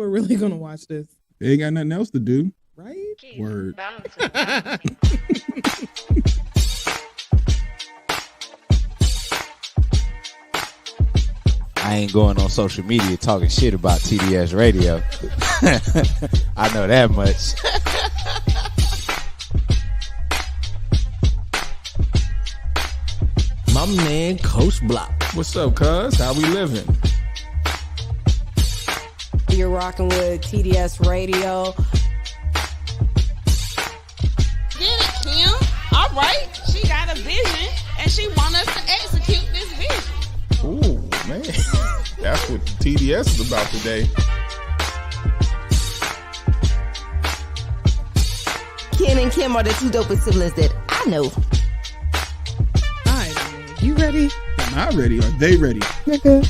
are really gonna watch this. They ain't got nothing else to do. Right? Word. I ain't going on social media talking shit about TDS radio. I know that much. My man, Coach Block. What's up, cuz? How we living? You're rocking with TDS Radio. Get it, Kim. All right. She got a vision, and she want us to execute this vision. Ooh, man. That's what TDS is about today. Ken and Kim are the two dopest siblings that I know. All right, you ready? Am I ready? Are they ready? Nigga.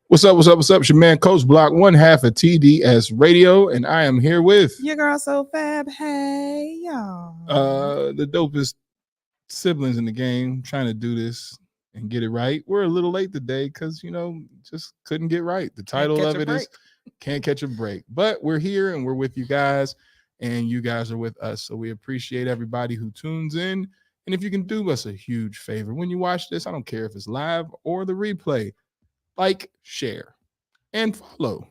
What's up? It's your man, Coach Block, one half of TDS Radio, and I am here with Your girl so fab. Hey, y'all. the dopest siblings in the game, trying to do this and get it right. We're a little late today because, just couldn't get right. The title of it is Can't Catch a Break. But we're here and we're with you guys, and you guys are with us. So we appreciate everybody who tunes in. And if you can do us a huge favor, when you watch this, I don't care if it's live or the replay, like, share, and follow.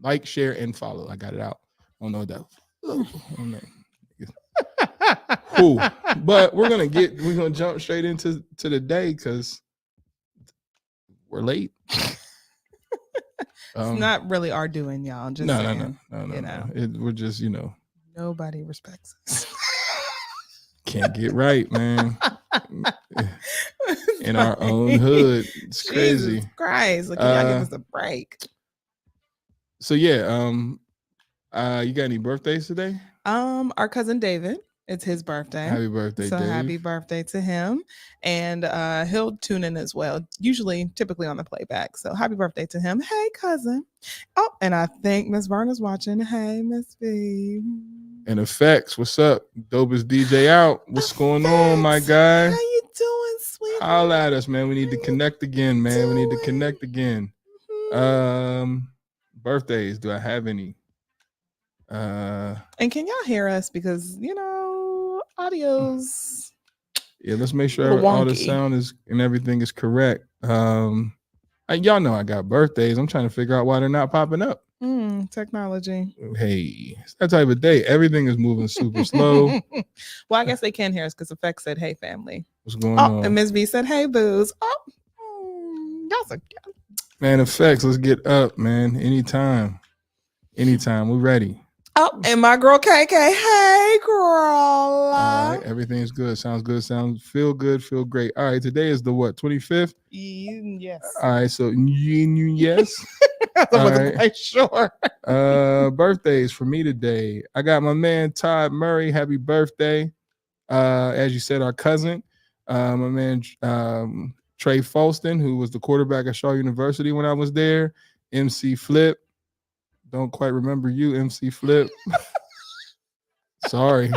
Like, share, and follow. I got it out. I don't know what that was. I don't know. Cool. But we're gonna jump straight into the day because we're late. It's not really our doing, y'all. Just No. We're just, nobody respects us. Can't get right, man. In our own hood. It's crazy. Jesus Christ. Look, y'all give us a break. So yeah, you got any birthdays today? Our cousin David, it's his birthday. Happy birthday, so Dave. Happy birthday to him. And he'll tune in as well, typically on the playback. So happy birthday to him. Hey, cousin. Oh, and I think Miss Verna's watching. Hey, Miss V. And Effects, what's up? Dopest DJ out. What's going on, my guy? How you doing, sweetie? Holla at us, man. We need to connect again, man. We need to connect again. Birthdays, do I have any? And can y'all hear us? Because, audio's yeah, let's make sure all the sound is and everything is correct. Y'all know I got birthdays. I'm trying to figure out why they're not popping up. Technology. Hey, it's that type of day. Everything is moving super slow. Well, I guess they can hear us because Effect said, hey, family. What's going on? And Ms. V said, hey, booze. Y'all so cute. Man, Effects, let's get up, man. Anytime. We're ready. Oh, and my girl KK. Hey, girl. All right, everything's good. Sounds good. Feel good. Feel great. All right, today is the what? 25th? Yes. All right, so yes. I wasn't quite sure. Birthdays for me today. I got my man Todd Murray. Happy birthday. As you said, our cousin. My man Trey Folston, who was the quarterback at Shaw University when I was there. MC Flip. Don't quite remember you, MC Flip. Sorry.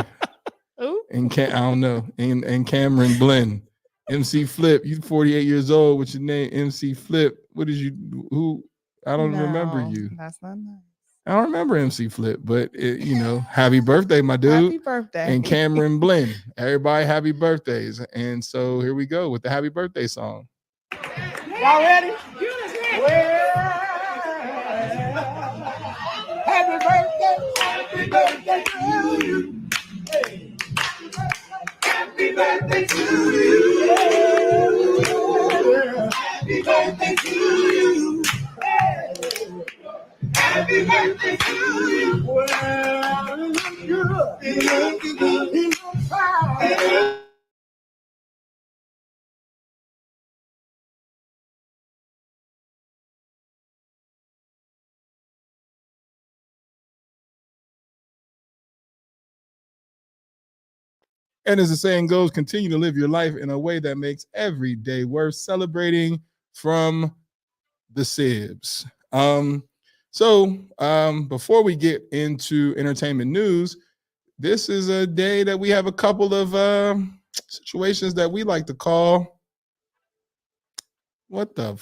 Ooh. And I don't know. And Cameron Blinn. MC Flip, you 48 years old with your name MC Flip. What did you who? I don't remember you. That's not nice. I don't remember MC Flip, but happy birthday, my dude. Happy birthday. And Cameron Blinn. Everybody happy birthdays. And so here we go with the happy birthday song. Y'all ready? Happy birthday to you. Hey. Happy birthday to you. Happy birthday to you. Hey. Happy birthday to you. Well, you look good. You look good. Fine. And as the saying goes, continue to live your life in a way that makes every day worth celebrating from the Sibs. Before we get into entertainment news, this is a day that we have a couple of situations that we like to call what the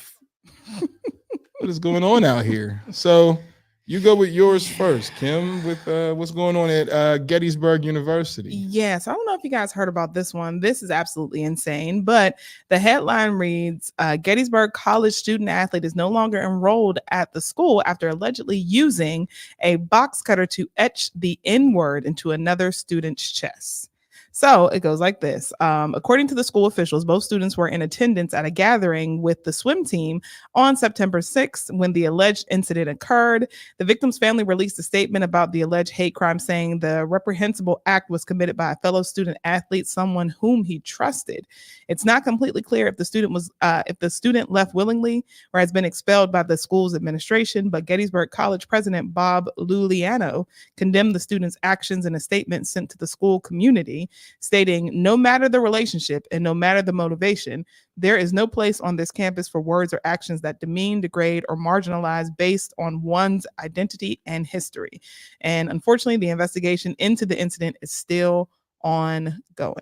What is going on out here? So you go with yours first, Kim, with what's going on at Gettysburg University. Yes, I don't know if you guys heard about this one. This is absolutely insane. But the headline reads Gettysburg College student athlete is no longer enrolled at the school after allegedly using a box cutter to etch the N word into another student's chest. So it goes like this. According to the school officials, both students were in attendance at a gathering with the swim team on September 6th when the alleged incident occurred. The victim's family released a statement about the alleged hate crime, saying the reprehensible act was committed by a fellow student athlete, someone whom he trusted. It's not completely clear if the student left willingly or has been expelled by the school's administration, but Gettysburg College President Bob Luliano condemned the student's actions in a statement sent to the school community, stating, "No matter the relationship and no matter the motivation, there is no place on this campus for words or actions that demean, degrade, or marginalize based on one's identity and history." And unfortunately, the investigation into the incident is still ongoing.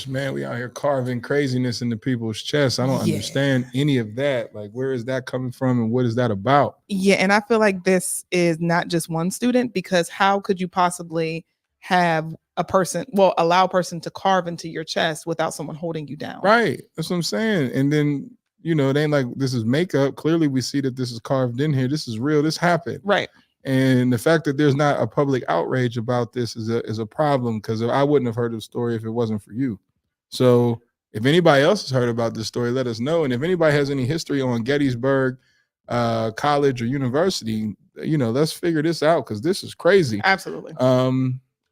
Man, we out here carving craziness into people's chests. I don't understand any of that. Like, where is that coming from and what is that about? Yeah, and I feel like this is not just one student, because how could you possibly have allow a person to carve into your chest without someone holding you down? Right. That's what I'm saying. And then, it ain't like this is makeup. Clearly we see that this is carved in here. This is real. This happened. Right. And the fact that there's not a public outrage about this is a problem, because I wouldn't have heard the story if it wasn't for you. So if anybody else has heard about this story, let us know. And if anybody has any history on Gettysburg College or University, let's figure this out, because this is crazy. Absolutely.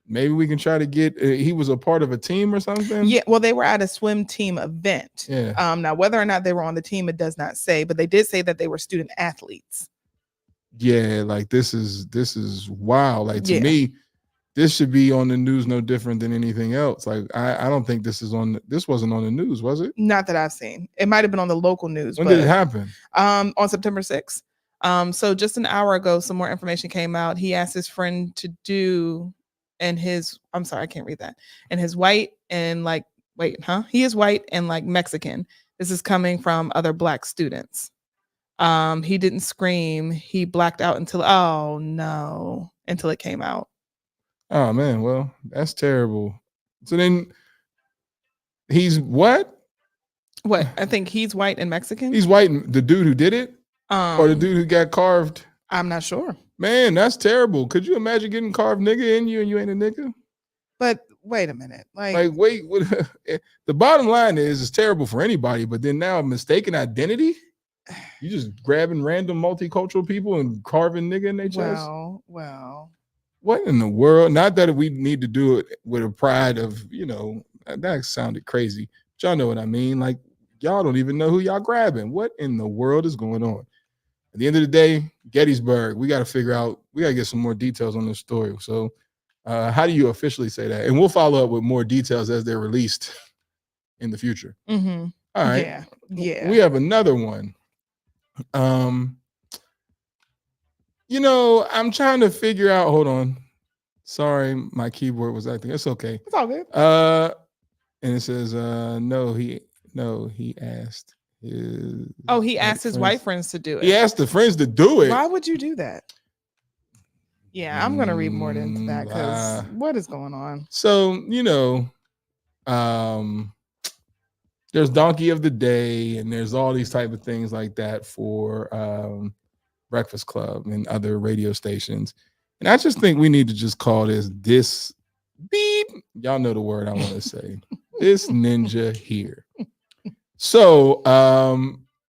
Maybe we can try to get. He was a part of a team or something. Yeah, well, they were at a swim team event. Yeah. Now, whether or not they were on the team, it does not say, but they did say that they were student athletes. Yeah, like this is wild. Like, to me, this should be on the news no different than anything else. Like, I don't think this wasn't on the news, was it? Not that I've seen. It might have been on the local news. When did it happen? On September 6th. So just an hour ago, some more information came out. He asked his friend to do, and I'm sorry, I can't read that. And his white and he is white and like Mexican. This is coming from other Black students. He didn't scream. He blacked out until it came out. Oh man, well, that's terrible. So then he's what? What? I think he's white and Mexican. He's white, and the dude who did it, or the dude who got carved. I'm not sure. Man, that's terrible. Could you imagine getting carved nigga in you and you ain't a nigga? But wait a minute. Wait, what, the bottom line is it's terrible for anybody, but then now mistaken identity? You just grabbing random multicultural people and carving nigga in their chest? Well. What in the world? Not that we need to do it with a pride of, that sounded crazy. But y'all know what I mean. Like, y'all don't even know who y'all grabbing. What in the world is going on? At the end of the day, Gettysburg, we got to get some more details on this story. So how do you officially say that? And we'll follow up with more details as they're released in the future. Mm-hmm. All right. Yeah. We have another one. I'm trying to figure out, hold on. Sorry, my keyboard was acting. It's okay. It's all good. And it says, he asked he asked his white friends to do it. He asked the friends to do it. Why would you do that? Yeah, I'm gonna read more into that, because what is going on? So, there's Donkey of the Day, and there's all these type of things like that for Breakfast Club and other radio stations. And I just think we need to just call this beep. Y'all know the word I want to say. This ninja here. So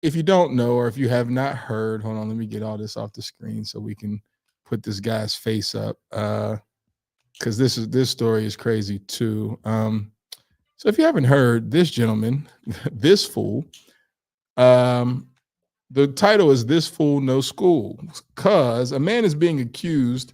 if you don't know, or if you have not heard, hold on, let me get all this off the screen so we can put this guy's face up. Because this story is crazy too. So if you haven't heard, this gentleman, this fool, the title is "This Fool No School," because a man is being accused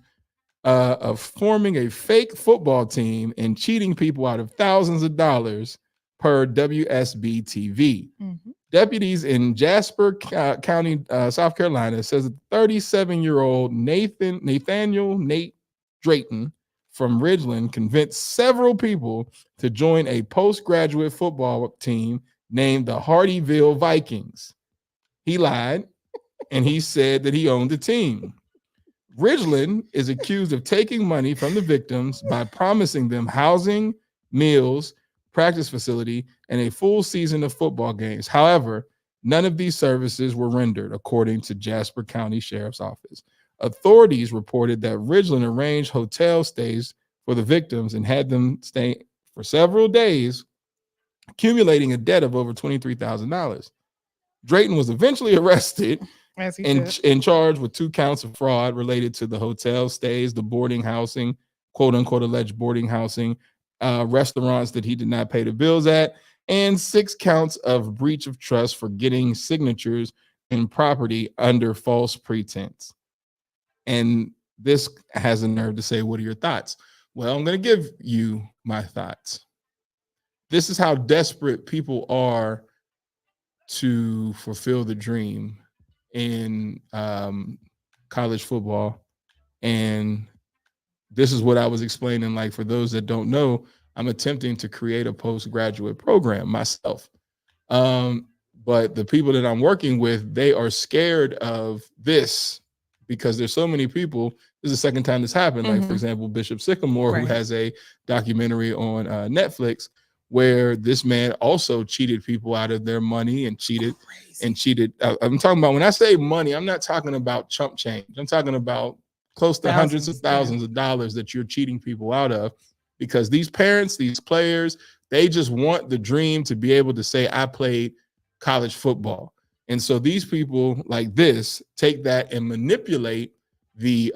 of forming a fake football team and cheating people out of thousands of dollars per WSB TV. Mm-hmm. Deputies in Jasper County, South Carolina, says that 37-year-old Nathaniel Nate Drayton from Ridgeland convinced several people to join a postgraduate football team named the Hardyville Vikings. He lied and he said that he owned the team. Ridgeland is accused of taking money from the victims by promising them housing, meals, practice facility, and a full season of football games. However, none of these services were rendered, according to Jasper County Sheriff's Office. Authorities reported that Ridgeland arranged hotel stays for the victims and had them stay for several days, accumulating a debt of over $23,000. Drayton was eventually arrested and charged with 2 counts of fraud related to the hotel stays, the boarding housing, quote unquote alleged boarding housing, restaurants that he did not pay the bills at, and 6 counts of breach of trust for getting signatures in property under false pretense. And this has a nerve to say, what are your thoughts? Well, I'm going to give you my thoughts. This is how desperate people are to fulfill the dream in college football. And this is what I was explaining. Like, for those that don't know, I'm attempting to create a postgraduate program myself. But the people that I'm working with, they are scared of this because there's so many people. This is the second time this happened. Like, for example, Bishop Sycamore, who has a documentary on Netflix, where this man also cheated people out of their money and cheated. I'm talking about, when I say money, I'm not talking about chump change. I'm talking about close to hundreds of thousands of dollars that you're cheating people out of, because these parents, these players, they just want the dream to be able to say, I played college football. And so these people like this take that and manipulate the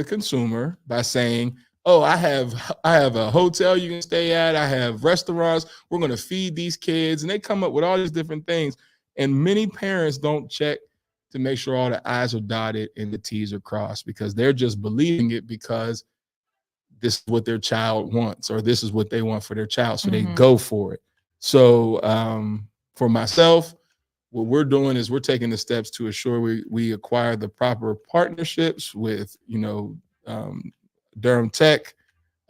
consumer by saying, oh, I have a hotel you can stay at. I have restaurants. We're going to feed these kids. And they come up with all these different things. And many parents don't check to make sure all the I's are dotted and the T's are crossed, because they're just believing it because this is what their child wants, or this is what they want for their child. So they go for it. So for myself, what we're doing is we're taking the steps to assure we acquire the proper partnerships with, Durham Tech,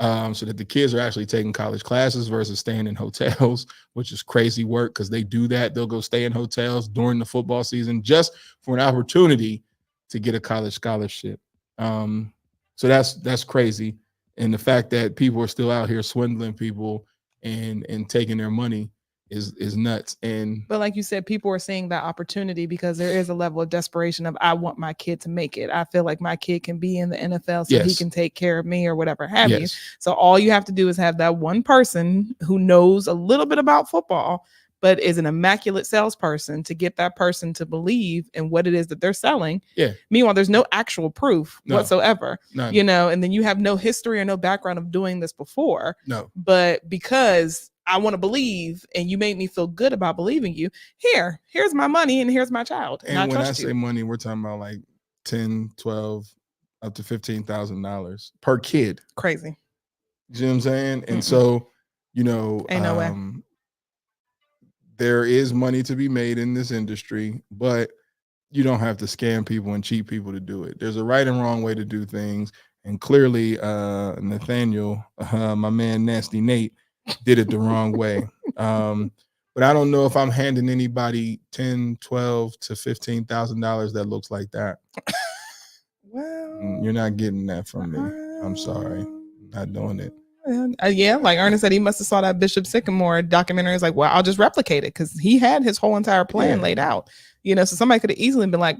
so that the kids are actually taking college classes versus staying in hotels, which is crazy work because they do that. They'll go stay in hotels during the football season just for an opportunity to get a college scholarship. So that's crazy. And the fact that people are still out here swindling people and taking their money is nuts. But like you said, people are seeing that opportunity because there is a level of desperation of, I want my kid to make it. I feel like my kid can be in the NFL so he can take care of me or whatever have you. So all you have to do is have that one person who knows a little bit about football, but is an immaculate salesperson to get that person to believe in what it is that they're selling. Meanwhile, there's no actual proof whatsoever, and then you have no history or no background of doing this before. But because I want to believe, and you made me feel good about believing you. Here's my money, and here's my child. And when I say money, we're talking about like 10, 12, up to $15,000 per kid. Crazy. You know what I'm saying? And so, ain't no way. There is money to be made in this industry, but you don't have to scam people and cheat people to do it. There's a right and wrong way to do things. And clearly, Nathaniel, my man, Nasty Nate, did it the wrong way. But I don't know if I'm handing anybody $10, $12 to $15,000 that looks like that. Well, you're not getting that from me. I'm sorry. Not doing it. Like Ernest said, he must have saw that Bishop Sycamore documentary. It's like, well, I'll just replicate it, because he had his whole entire plan laid out. So somebody could have easily been like,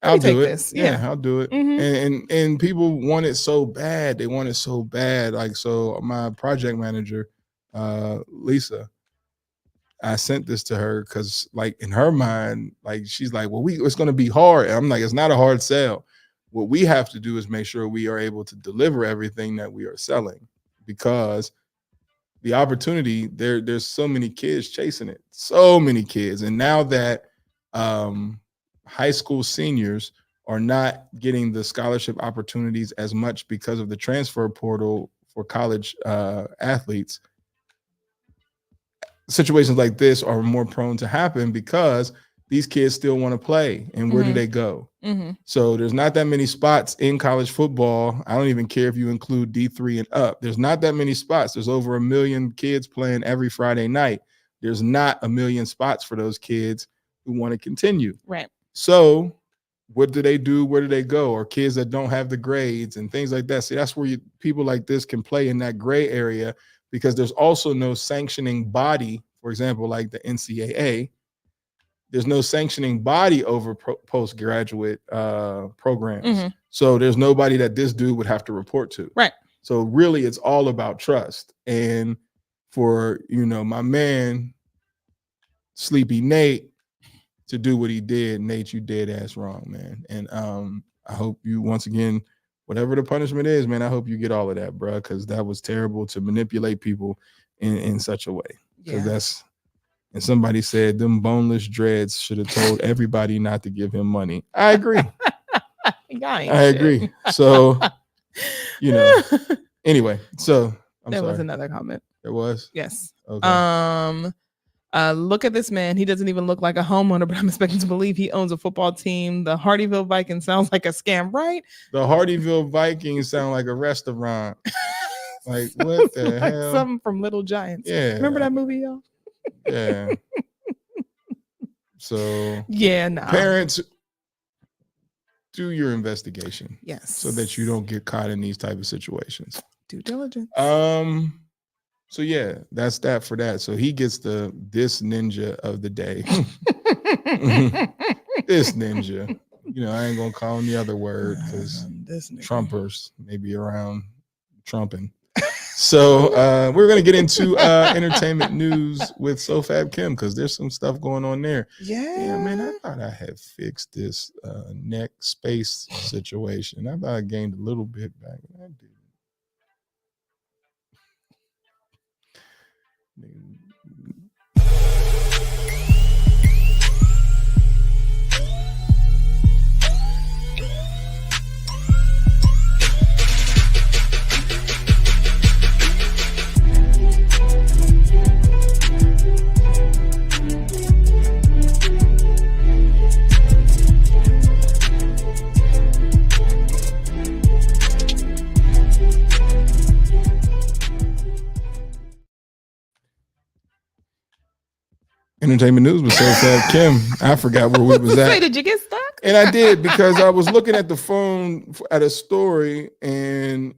I'll do it. I'll do it. And people want it so bad. They want it so bad. Like, so my project manager, Lisa, I sent this to her because, like, in her mind, like, she's like, well, it's going to be hard. And I'm like, it's not a hard sell. What we have to do is make sure we are able to deliver everything that we are selling, because the opportunity there's so many kids chasing it, so many kids. And now that high school seniors are not getting the scholarship opportunities as much because of the transfer portal for college athletes, situations like this are more prone to happen because these kids still want to play. And where do they go? So there's not that many spots in college football. I don't even care if you include D3 and up. There's not that many spots. There's over 1 million kids playing every Friday night. There's not 1 million spots for those kids who want to continue. Right. So what do they do? Where do they go? Or kids that don't have the grades and things like that. See, that's where people like this can play in that gray area, because there's also no sanctioning body. For example, like the NCAA, there's no sanctioning body over postgraduate programs. Mm-hmm. So there's nobody that this dude would have to report to. Right. So really, it's all about trust. And for, my man, Sleepy Nate, to do what he did, Nate, you dead ass wrong, man. And I hope you, once again, whatever the punishment is, man, I hope you get all of that, bro, because that was terrible to manipulate people in such a way. Because and somebody said them boneless dreads should have told everybody not to give him money. I agree. I agree. So, anyway, so there was another comment. There was? Yes. Okay. Look at this man. He doesn't even look like a homeowner, but I'm expecting to believe he owns a football team. The Hardyville Vikings sounds like a scam, right? The Hardyville Vikings sound like a restaurant. Like, what the like hell? Something from Little Giants. Yeah. Remember that movie, y'all? Yeah. So nah. Parents, do your investigation. Yes. So that you don't get caught in these type of situations. Due diligence. So yeah, that's that for that. So he gets this ninja of the day. This ninja. I ain't gonna call him the other word because Trumpers may be around trumping. So we're gonna get into entertainment news with SoFab Kim, because there's some stuff going on there. Yeah, man. I thought I had fixed this neck space situation. I thought I gained a little bit back. I did. Entertainment news with SoFab Kim. I forgot where we was at. Did you get stuck? And I did, because I was looking at the phone at a story, and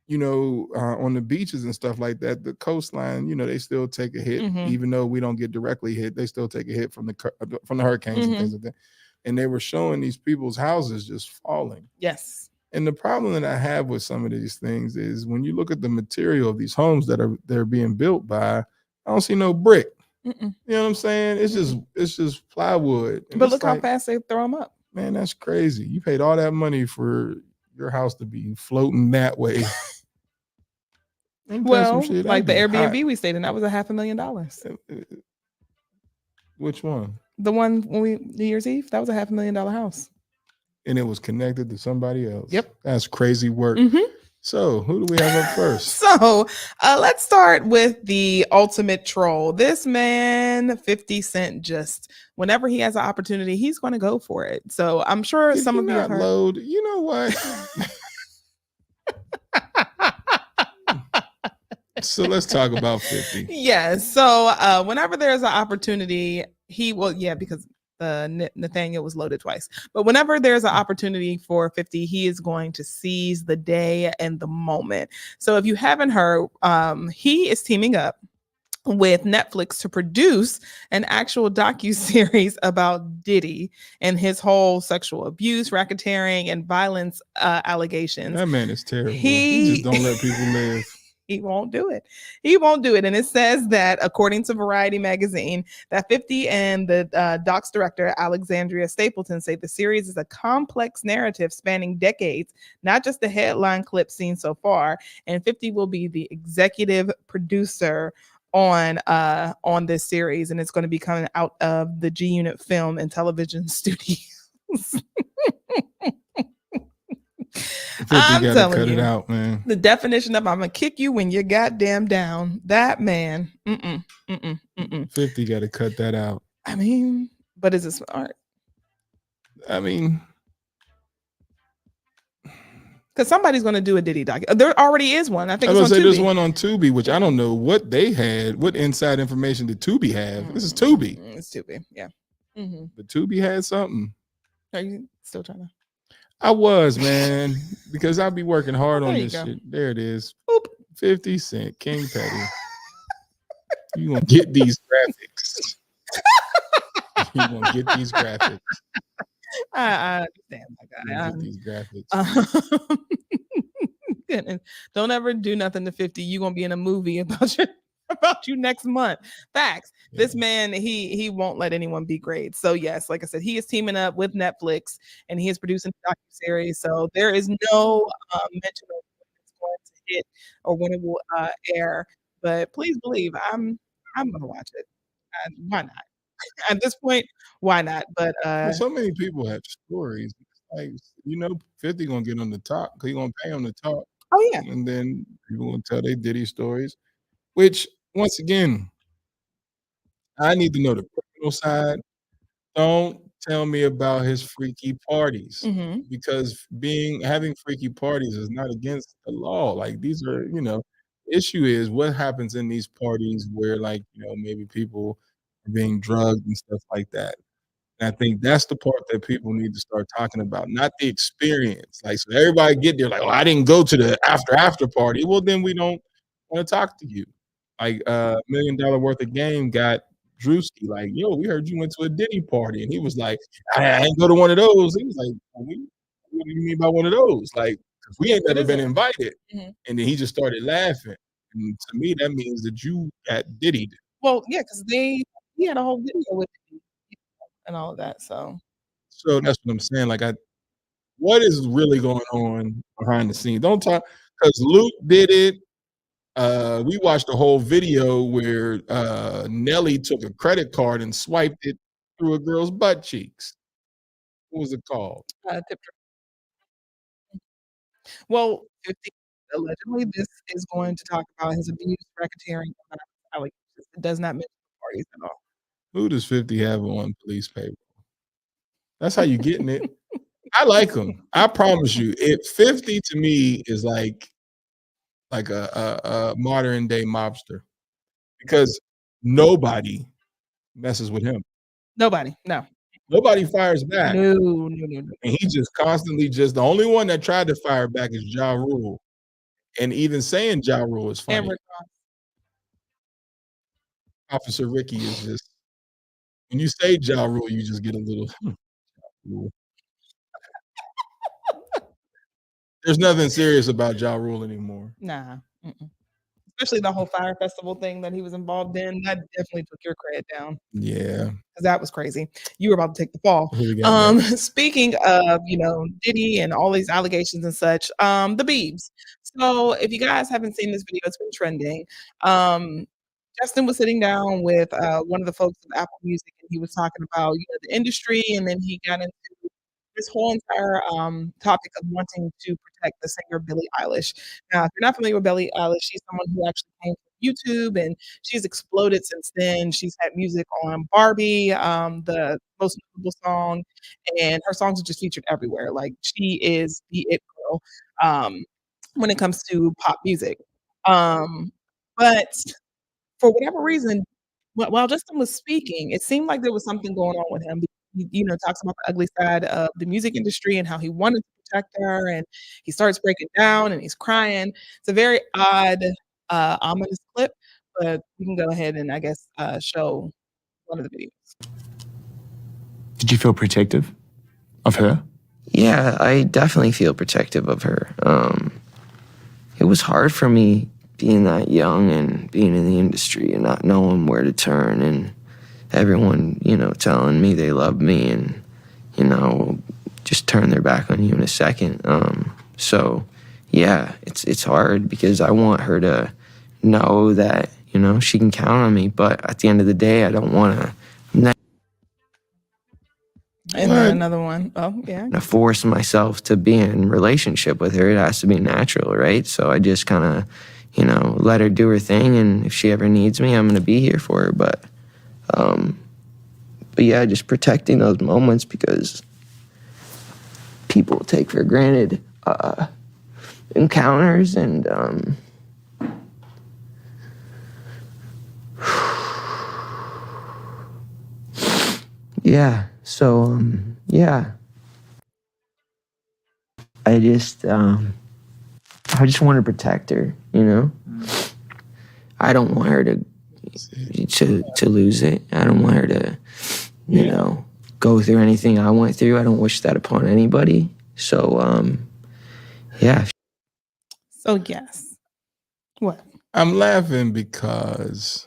on the beaches and stuff like that, the coastline, they still take a hit, even though we don't get directly hit. They still take a hit from the hurricanes and things like that. And they were showing these people's houses just falling. Yes. And the problem that I have with some of these things is when you look at the material of these homes that they're being built by, I don't see no brick. You know what I'm saying? It's just plywood. And but look how fast they throw them up. Man, that's crazy. You paid all that money for your house to be floating that way. Well, like the Airbnb we stayed in, that was $500,000. Which one? The one when New Year's Eve, that was $500,000 house. And it was connected to somebody else. Yep. That's crazy work. So who do we have up first? So let's start with the ultimate troll. This man, 50 Cent, just whenever he has an opportunity, he's going to go for it. So I'm sure some of you have heard. Load. You know what? So let's talk about 50. Yes. So whenever there's an opportunity, he will, because Nathaniel was loaded twice. But whenever there's an opportunity for 50, he is going to seize the day and the moment. So if you haven't heard, he is teaming up with Netflix to produce an actual docuseries about Diddy and his whole sexual abuse, racketeering, and violence allegations. That man is terrible. He just don't let people live. He won't do it. He won't do it. And it says that, according to Variety magazine, that 50 and the doc's director, Alexandria Stapleton, say the series is a complex narrative spanning decades, not just the headline clip seen so far. And 50 will be the executive producer on this series, and it's going to be coming out of the G Unit Film and Television Studios. 50 gotta cut it out, man. The definition of "I'm gonna kick you when you're goddamn down." That man, 50 gotta cut that out. I mean, but is it smart? I mean, because somebody's gonna do a Diddy doc. There already is one. I think I was it's on gonna say Tubi. there's one on Tubi, which I don't know what they had. What inside information did Tubi have? This is Tubi. It's Tubi, yeah. Mm-hmm. But Tubi had something. Are you still trying to? I was, man, because I'll be working hard Oh, on there you this go. shit. There it is. Boop. 50 Cent, King Petty. You gonna get these graphics. You gonna get these graphics. I understand, my guy. Get these graphics. Goodness. Don't ever do nothing to 50. You're gonna be in a movie about you next month. Facts. Yeah. This man, he won't let anyone be great. So yes, like I said, he is teaming up with Netflix and he is producing a docuseries. So there is no mention of when it's going to hit or when it will air. But please believe I'm gonna watch it. Why not? At this point, why not? But Well, so many people have stories. Like, 50 gonna get on the top because he gonna pay on the top. oh yeah. And then people gonna tell they Diddy stories. Which, once again, I need to know the criminal side. Don't tell me about his freaky parties Mm-hmm. because having freaky parties is not against the law. Like these are, issue is what happens in these parties where maybe people are being drugged and stuff like that. And I think that's the part that people need to start talking about, not the experience. Like, so everybody get there like, oh, I didn't go to the after party. Well, then we don't want to talk to you. Like, $1 million worth of game got Drewski like, yo, we heard you went to a Diddy party. And he was like, I ain't go to one of those. He was like, what do you mean by one of those? Like, 'cause we ain't never been invited. Mm-hmm. And then he just started laughing. And to me, that means that you got Diddied. Well, yeah, because he had a whole video with it and all of that. So that's what I'm saying. Like, what is really going on behind the scenes? Don't talk because Luke did it. We watched a whole video where Nelly took a credit card and swiped it through a girl's butt cheeks. What was it called? tip drill. Well, 50 allegedly this is going to talk about his abuse, racketeering, allegations. It does not mention parties at all. Who does 50 have on police paper? That's how you getting it. I like him. I promise you. 50 to me is like a modern day mobster because nobody messes with him. Nobody. No. Nobody fires back. No. And he just constantly the only one that tried to fire back is Ja Rule. And even saying Ja Rule is funny. Officer Ricky is just, when you say Ja Rule, you just get a little. There's nothing serious about Ja Rule anymore. Nah. Mm-mm. Especially the whole fire festival thing that he was involved in. That definitely took your credit down. Yeah. Because that was crazy. You were about to take the fall. Speaking of, Diddy and all these allegations and such, the Biebs. So if you guys haven't seen this video, it's been trending. Justin was sitting down with one of the folks of Apple Music, and he was talking about the industry, and then he got into this whole entire topic of wanting to protect the singer Billie Eilish. Now, if you're not familiar with Billie Eilish, she's someone who actually came from YouTube, and she's exploded since then. She's had music on Barbie, the most notable song, and her songs are just featured everywhere. Like, she is the it girl when it comes to pop music. But for whatever reason, while Justin was speaking, it seemed like there was something going on with him. He, talks about the ugly side of the music industry and how he wanted to protect her, and he starts breaking down and he's crying. It's a very odd, ominous clip, but we can go ahead and I guess show one of the videos. Did you feel protective of her? Yeah, I definitely feel protective of her. It was hard for me being that young and being in the industry and not knowing where to turn, and everyone, telling me they love me and, just turn their back on you in a second. So yeah, it's hard because I want her to know that, she can count on me, but at the end of the day, I don't want to. And then another one. Oh, yeah. To force myself to be in relationship with her. It has to be natural, right? So I just kind of, let her do her thing, and if she ever needs me, I'm going to be here for her. But yeah, just protecting those moments because people take for granted encounters and yeah. So yeah. I just want to protect her, you know? I don't want her to lose it. I don't want her to, you know, go through anything I went through. I don't wish that upon anybody. So yeah. So yes. What? I'm laughing because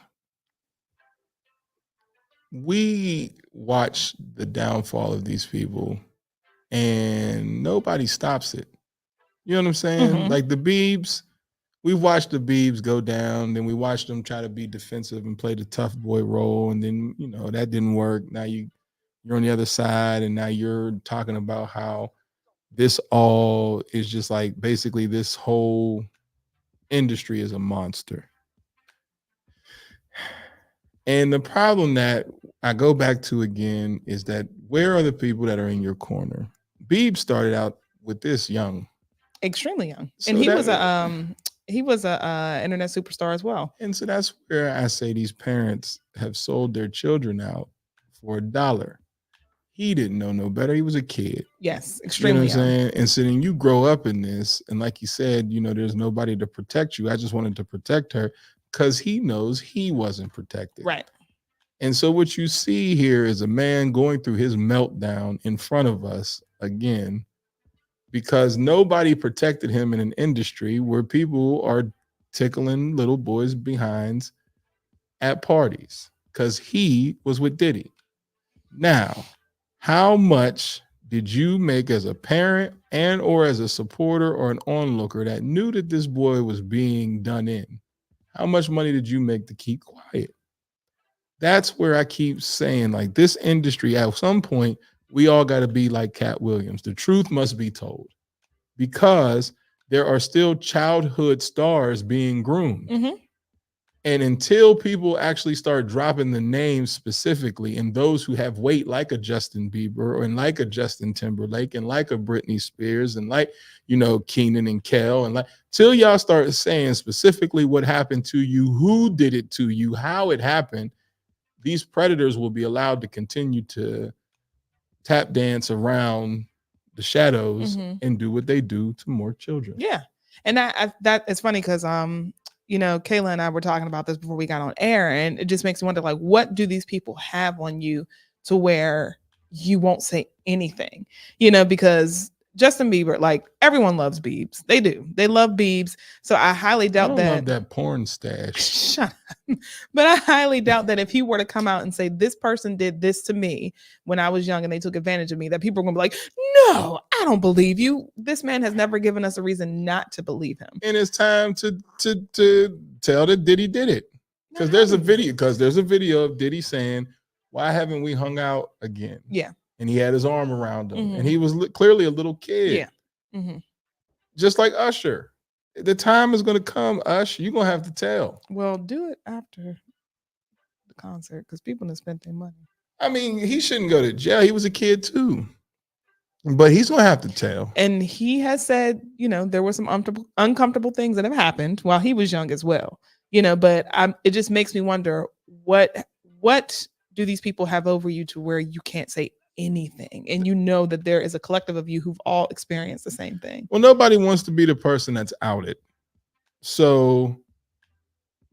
we watch the downfall of these people and nobody stops it. You know what I'm saying? Like the Biebs, we've watched the Biebs go down, then we watched them try to be defensive and play the tough boy role, and then, you know, that didn't work. Now you're on the other side, and now you're talking about how this all is just like basically this whole industry is a monster. And the problem that I go back to again is that where are the people that are in your corner? Biebs started out with this young. Extremely young. So and he that- was a internet superstar as well. And so that's where I say these parents have sold their children out for $1. He didn't know no better. He was a kid. Yes, You know extremely what I'm young. saying? And so then you grow up in this, and like you said, you know, there's nobody to protect you. I just wanted to protect her because he knows he wasn't protected. Right. And so what you see here is a man going through his meltdown in front of us again, because nobody protected him in an industry where people are tickling little boys' behinds at parties because he was with Diddy. Now, how much did you make as a parent and or as a supporter or an onlooker that knew that this boy was being done in? How much money did you make to keep quiet? That's where I keep saying, like, this industry, at some point, we all got to be like Cat Williams. The truth must be told because there are still childhood stars being groomed. And until people actually start dropping the names specifically and those who have weight like a Justin Bieber and like a Justin Timberlake and like a Britney Spears and like, you know, Keenan and Kel, and like, till y'all start saying specifically what happened to you, who did it to you, how it happened, these predators will be allowed to continue to tap dance around the shadows and do what they do to more children. Yeah. And that it's funny because you know, Kayla and I were talking about this before we got on air, and it just makes me wonder, like, what do these people have on you to where you won't say anything? You know, because Justin Bieber, like, everyone loves Biebs. They do. They love Biebs. So I highly doubt I don't love that porn stash. Shut up. But I highly doubt that if he were to come out and say, this person did this to me when I was young and they took advantage of me, that people are going to be like, no, I don't believe you. This man has never given us a reason not to believe him. And it's time to tell that Diddy did it. Because there's a video of Diddy saying, why haven't we hung out again? Yeah. And he had his arm around him. And he was clearly a little kid. Yeah. Just like Usher. The time is going to come, Ush. You're going to have to tell. Well, do it after the concert because people done spent their money. I mean, he shouldn't go to jail. He was a kid too. But he's going to have to tell. And he has said, you know, there were some uncomfortable things that have happened while he was young as well. You know, but it just makes me wonder, what do these people have over you to where you can't say anything? And you know that there is a collective of you who've all experienced the same thing. Well, nobody wants to be the person that's outed. So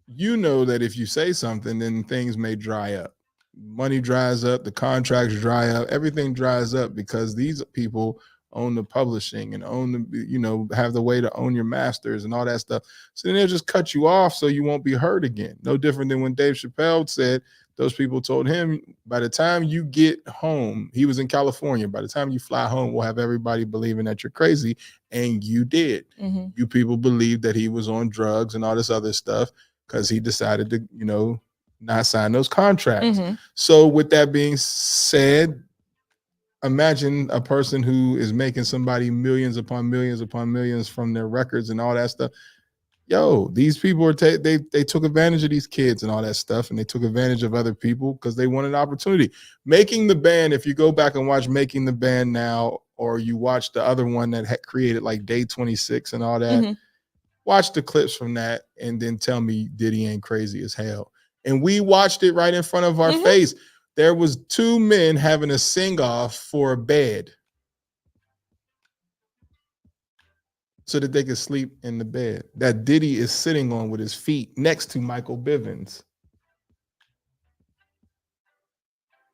you know that if you say something, then things may dry up. Money dries up, the contracts dry up, everything dries up because these people own the publishing and own the, you know, have the way to own your masters and all that stuff. So then they'll just cut you off so you won't be heard again. No different than when Dave Chappelle said those people told him, by the time you get home, he was in California, by the time you fly home, we'll have everybody believing that you're crazy. And you did. You people believed that he was on drugs and all this other stuff because he decided to, you know, not sign those contracts. So with that being said, imagine a person who is making somebody millions upon millions upon millions from their records and all that stuff. Yo, these people are they took advantage of these kids and all that stuff, and they took advantage of other people because they wanted opportunity. Making the Band, if you go back and watch Making the Band now, or you watch the other one that had created like Day 26 and all that, watch the clips from that and then tell me Diddy ain't crazy as hell. And we watched it right in front of our face. There was two men having a sing-off for a bed so that they could sleep in the bed that Diddy is sitting on with his feet next to Michael Bivins.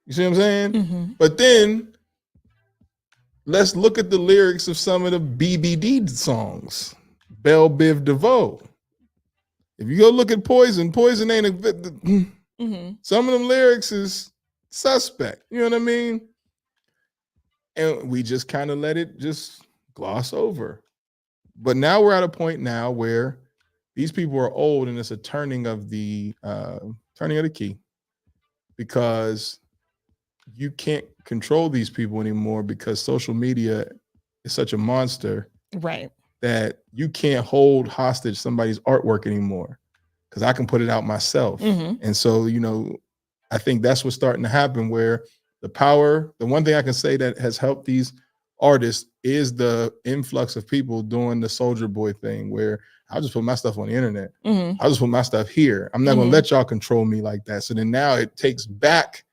You see what I'm saying? Mm-hmm. But then let's look at the lyrics of some of the BBD songs. Belle Biv DeVoe. If you go look at Poison ain't a Mm-hmm. some of them lyrics is suspect. You know what I mean? And we just kind of let it just gloss over. But now we're at a point now where these people are old and it's a turning of the key, because you can't control these people anymore because social media is such a monster, right, that you can't hold hostage somebody's artwork anymore, because I can put it out myself. Mm-hmm. And so, you know, I think that's what's starting to happen, where the one thing I can say that has helped these artists is the influx of people doing the Soulja Boy thing, where I'll just put my stuff on the internet. Mm-hmm. I'll just put my stuff here. I'm not going to let y'all control me like that. So then now it takes back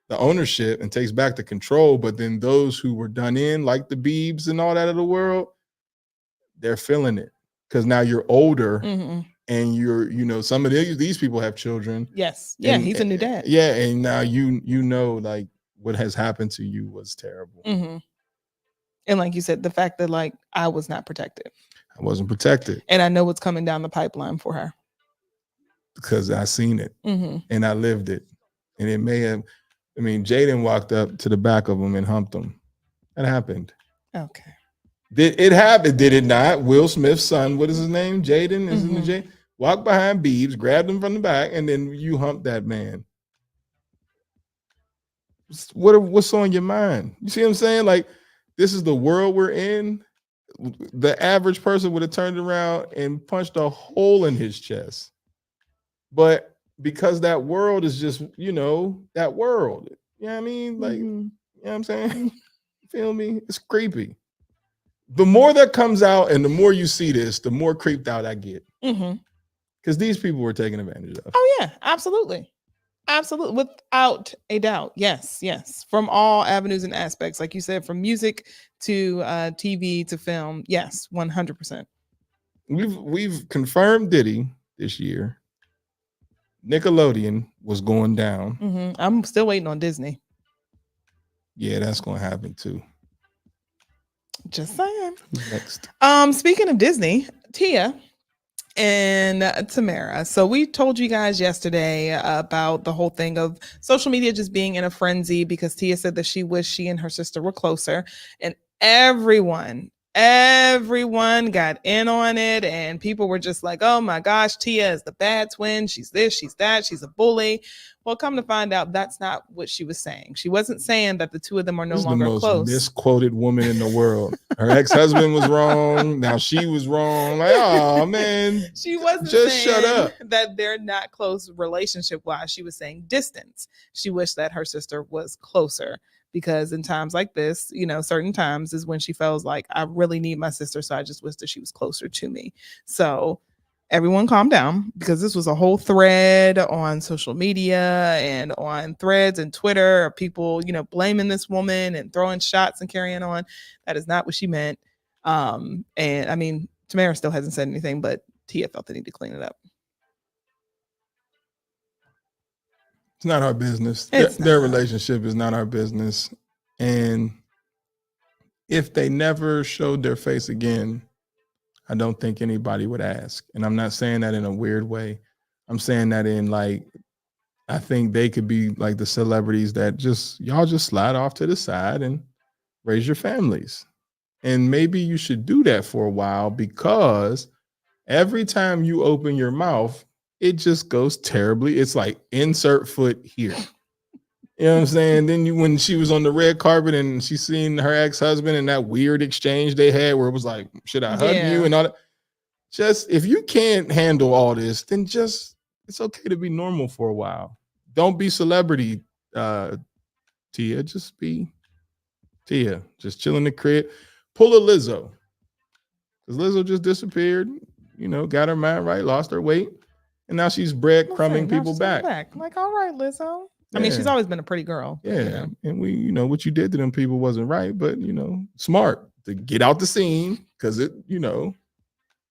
the ownership and takes back the control. But then those who were done in, like the Biebs and all that of the world, they're feeling it, because now you're older. Mm-hmm. And you're, you know, some of these people have children. Yes. Yeah, he's a new dad. Yeah, and now you know, like, what has happened to you was terrible. Mm-hmm. And like you said, the fact that like I was not protected. I wasn't protected. And I know what's coming down the pipeline for her. Because I seen it. Mm-hmm. And I lived it. And it may have, I mean, Jaden walked up to the back of him and humped him. That happened. Okay. Did it happen? Did it not? Will Smith's son, what is his name? Jaden? Isn't it Jaden? Walked behind Biebs, grabbed him from the back, and then you humped that man. What's on your mind? You see what I'm saying? Like, this is the world we're in. The average person would have turned around and punched a hole in his chest. But because that world is just, you know, that world. You know what I mean? Like, you know what I'm saying? Feel me? It's creepy. The more that comes out and the more you see this, the more creeped out I get. Mm-hmm. Because these people were taken advantage of. Oh, yeah, absolutely. Absolutely. Without a doubt. Yes, yes. From all avenues and aspects. Like you said, from music to TV to film. Yes, 100%. We've confirmed Diddy this year. Nickelodeon was going down. Mm-hmm. I'm still waiting on Disney. Yeah, that's going to happen too. Just saying. Who's next? Speaking of Disney, Tia and Tamara. So we told you guys yesterday about the whole thing of social media just being in a frenzy, because Tia said that she wished she and her sister were closer, and everyone got in on it, and people were just like, oh my gosh, Tia is the bad twin. She's this, she's that, she's a bully. Well, come to find out, that's not what she was saying. She wasn't saying that the two of them are no longer close. The most misquoted woman in the world. Her ex-husband was wrong. Now she was wrong. Like, oh man, she wasn't just saying shut up that they're not close relationship-wise. She was saying distance. She wished that her sister was closer, because in times like this, you know, certain times is when she feels like, I really need my sister, so I just wish that she was closer to me. So everyone calm down, because this was a whole thread on social media and on threads and Twitter of people, you know, blaming this woman and throwing shots and carrying on. That is not what she meant. And I mean, Tamara still hasn't said anything, but Tia felt the need to clean it up. It's not our business. Their relationship is not our business. And if they never showed their face again, I don't think anybody would ask. And I'm not saying that in a weird way. I'm saying that in like, I think they could be like the celebrities that y'all just slide off to the side and raise your families. And maybe you should do that for a while, because every time you open your mouth, it just goes terribly. It's like insert foot here. You know what I'm saying? Then when she was on the red carpet and she seen her ex-husband and that weird exchange they had where it was like, should I hug you and all that? Just, if you can't handle all this, then just, it's okay to be normal for a while. Don't be celebrity, Tia. Just be Tia. Just chill in the crib. Pull a Lizzo. Because Lizzo just disappeared, you know, got her mind right, lost her weight. And now she's breadcrumbing people back. Like, all right, Lizzo. I mean, she's always been a pretty girl. Yeah. You know. And we, what you did to them people wasn't right, but smart to get out the scene because it,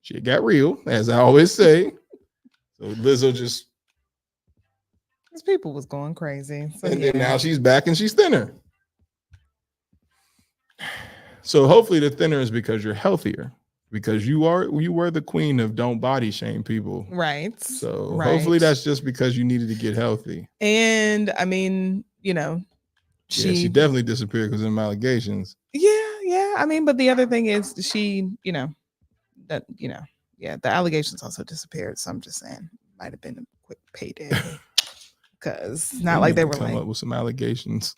shit got real, as I always say. So Lizzo just. These people was going crazy. So, and then now she's back and she's thinner. So hopefully the thinner is because you're healthier. Because you were the queen of don't body shame people. Right. So hopefully that's just because you needed to get healthy. And I mean, she definitely disappeared because of them allegations. Yeah. I mean, but the other thing is the allegations also disappeared. So I'm just saying, might have been a quick payday. Because it's not like they were come up with some allegations.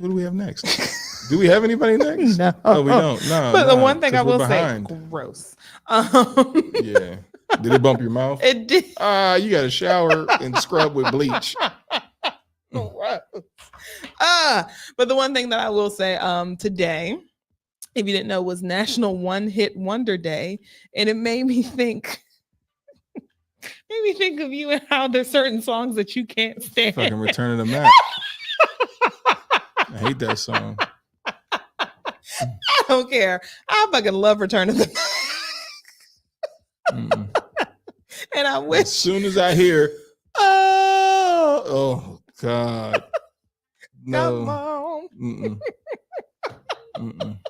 What do we have next? Do we have anybody next? No. Oh, we don't. No. But the one thing I will behind. say, gross. Yeah. Did it bump your mouth? It did. You got to shower and scrub with bleach. But the one thing that I will say, today, if you didn't know, was National One Hit Wonder Day, and it made me think. Made me think of you and how there's certain songs that you can't stand. Fucking Return of the Mac. I hate that song. I don't care. I fucking love Return of the Mac. And I wish. As soon as I hear, oh God. No. Come on.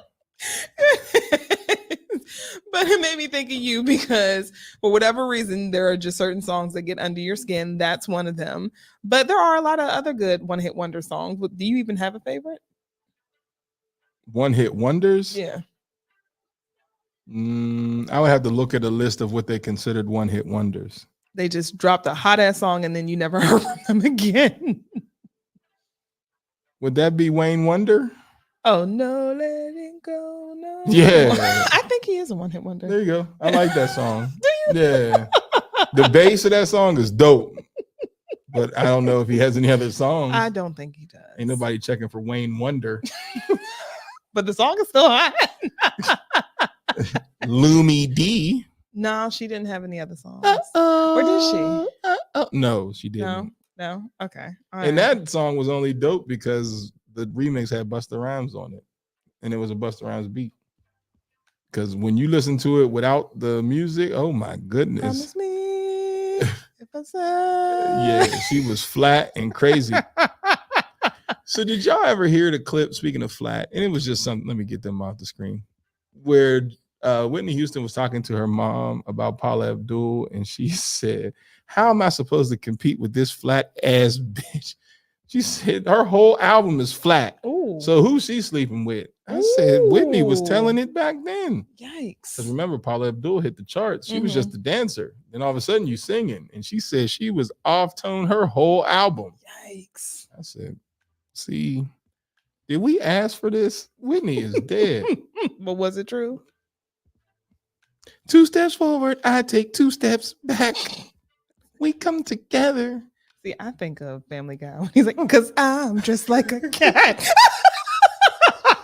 But it made me think of you because for whatever reason, there are just certain songs that get under your skin. That's one of them. But there are a lot of other good one-hit wonder songs. Do you even have a favorite? One-hit wonders? Yeah. I would have to look at a list of what they considered one-hit wonders. They just dropped a hot-ass song and then you never heard from them again. Would that be Wayne Wonder? Oh, no, let it go. No. Yeah. I think he is a one-hit wonder. There you go. I like that song. Do you? Yeah. The bass of that song is dope. But I don't know if he has any other songs. I don't think he does. Ain't nobody checking for Wayne Wonder. But the song is still hot. Loomy D. No, she didn't have any other songs. Or did she? No, she didn't. No? Okay. All and right. that song was only dope because the remix had Busta Rhymes on it. And it was a Busta Rhymes beat. Because when you listen to it without the music, oh my goodness. Promise me if I say. Yeah, she was flat and crazy. So did y'all ever hear the clip, speaking of flat, and it was just something, let me get them off the screen, where Whitney Houston was talking to her mom about Paula Abdul, and she said, how am I supposed to compete with this flat ass bitch? She said her whole album is flat. Ooh. So who's she sleeping with? I said Whitney was telling it back then. Yikes. Because remember, Paula Abdul hit the charts. She was just a dancer. Then all of a sudden you singing. And she said she was off tone her whole album. Yikes. I said, see, did we ask for this? Whitney is dead. But was it true? 2 steps forward, I take 2 steps back. We come together. See, I think of Family Guy when he's like, because I'm just like a cat.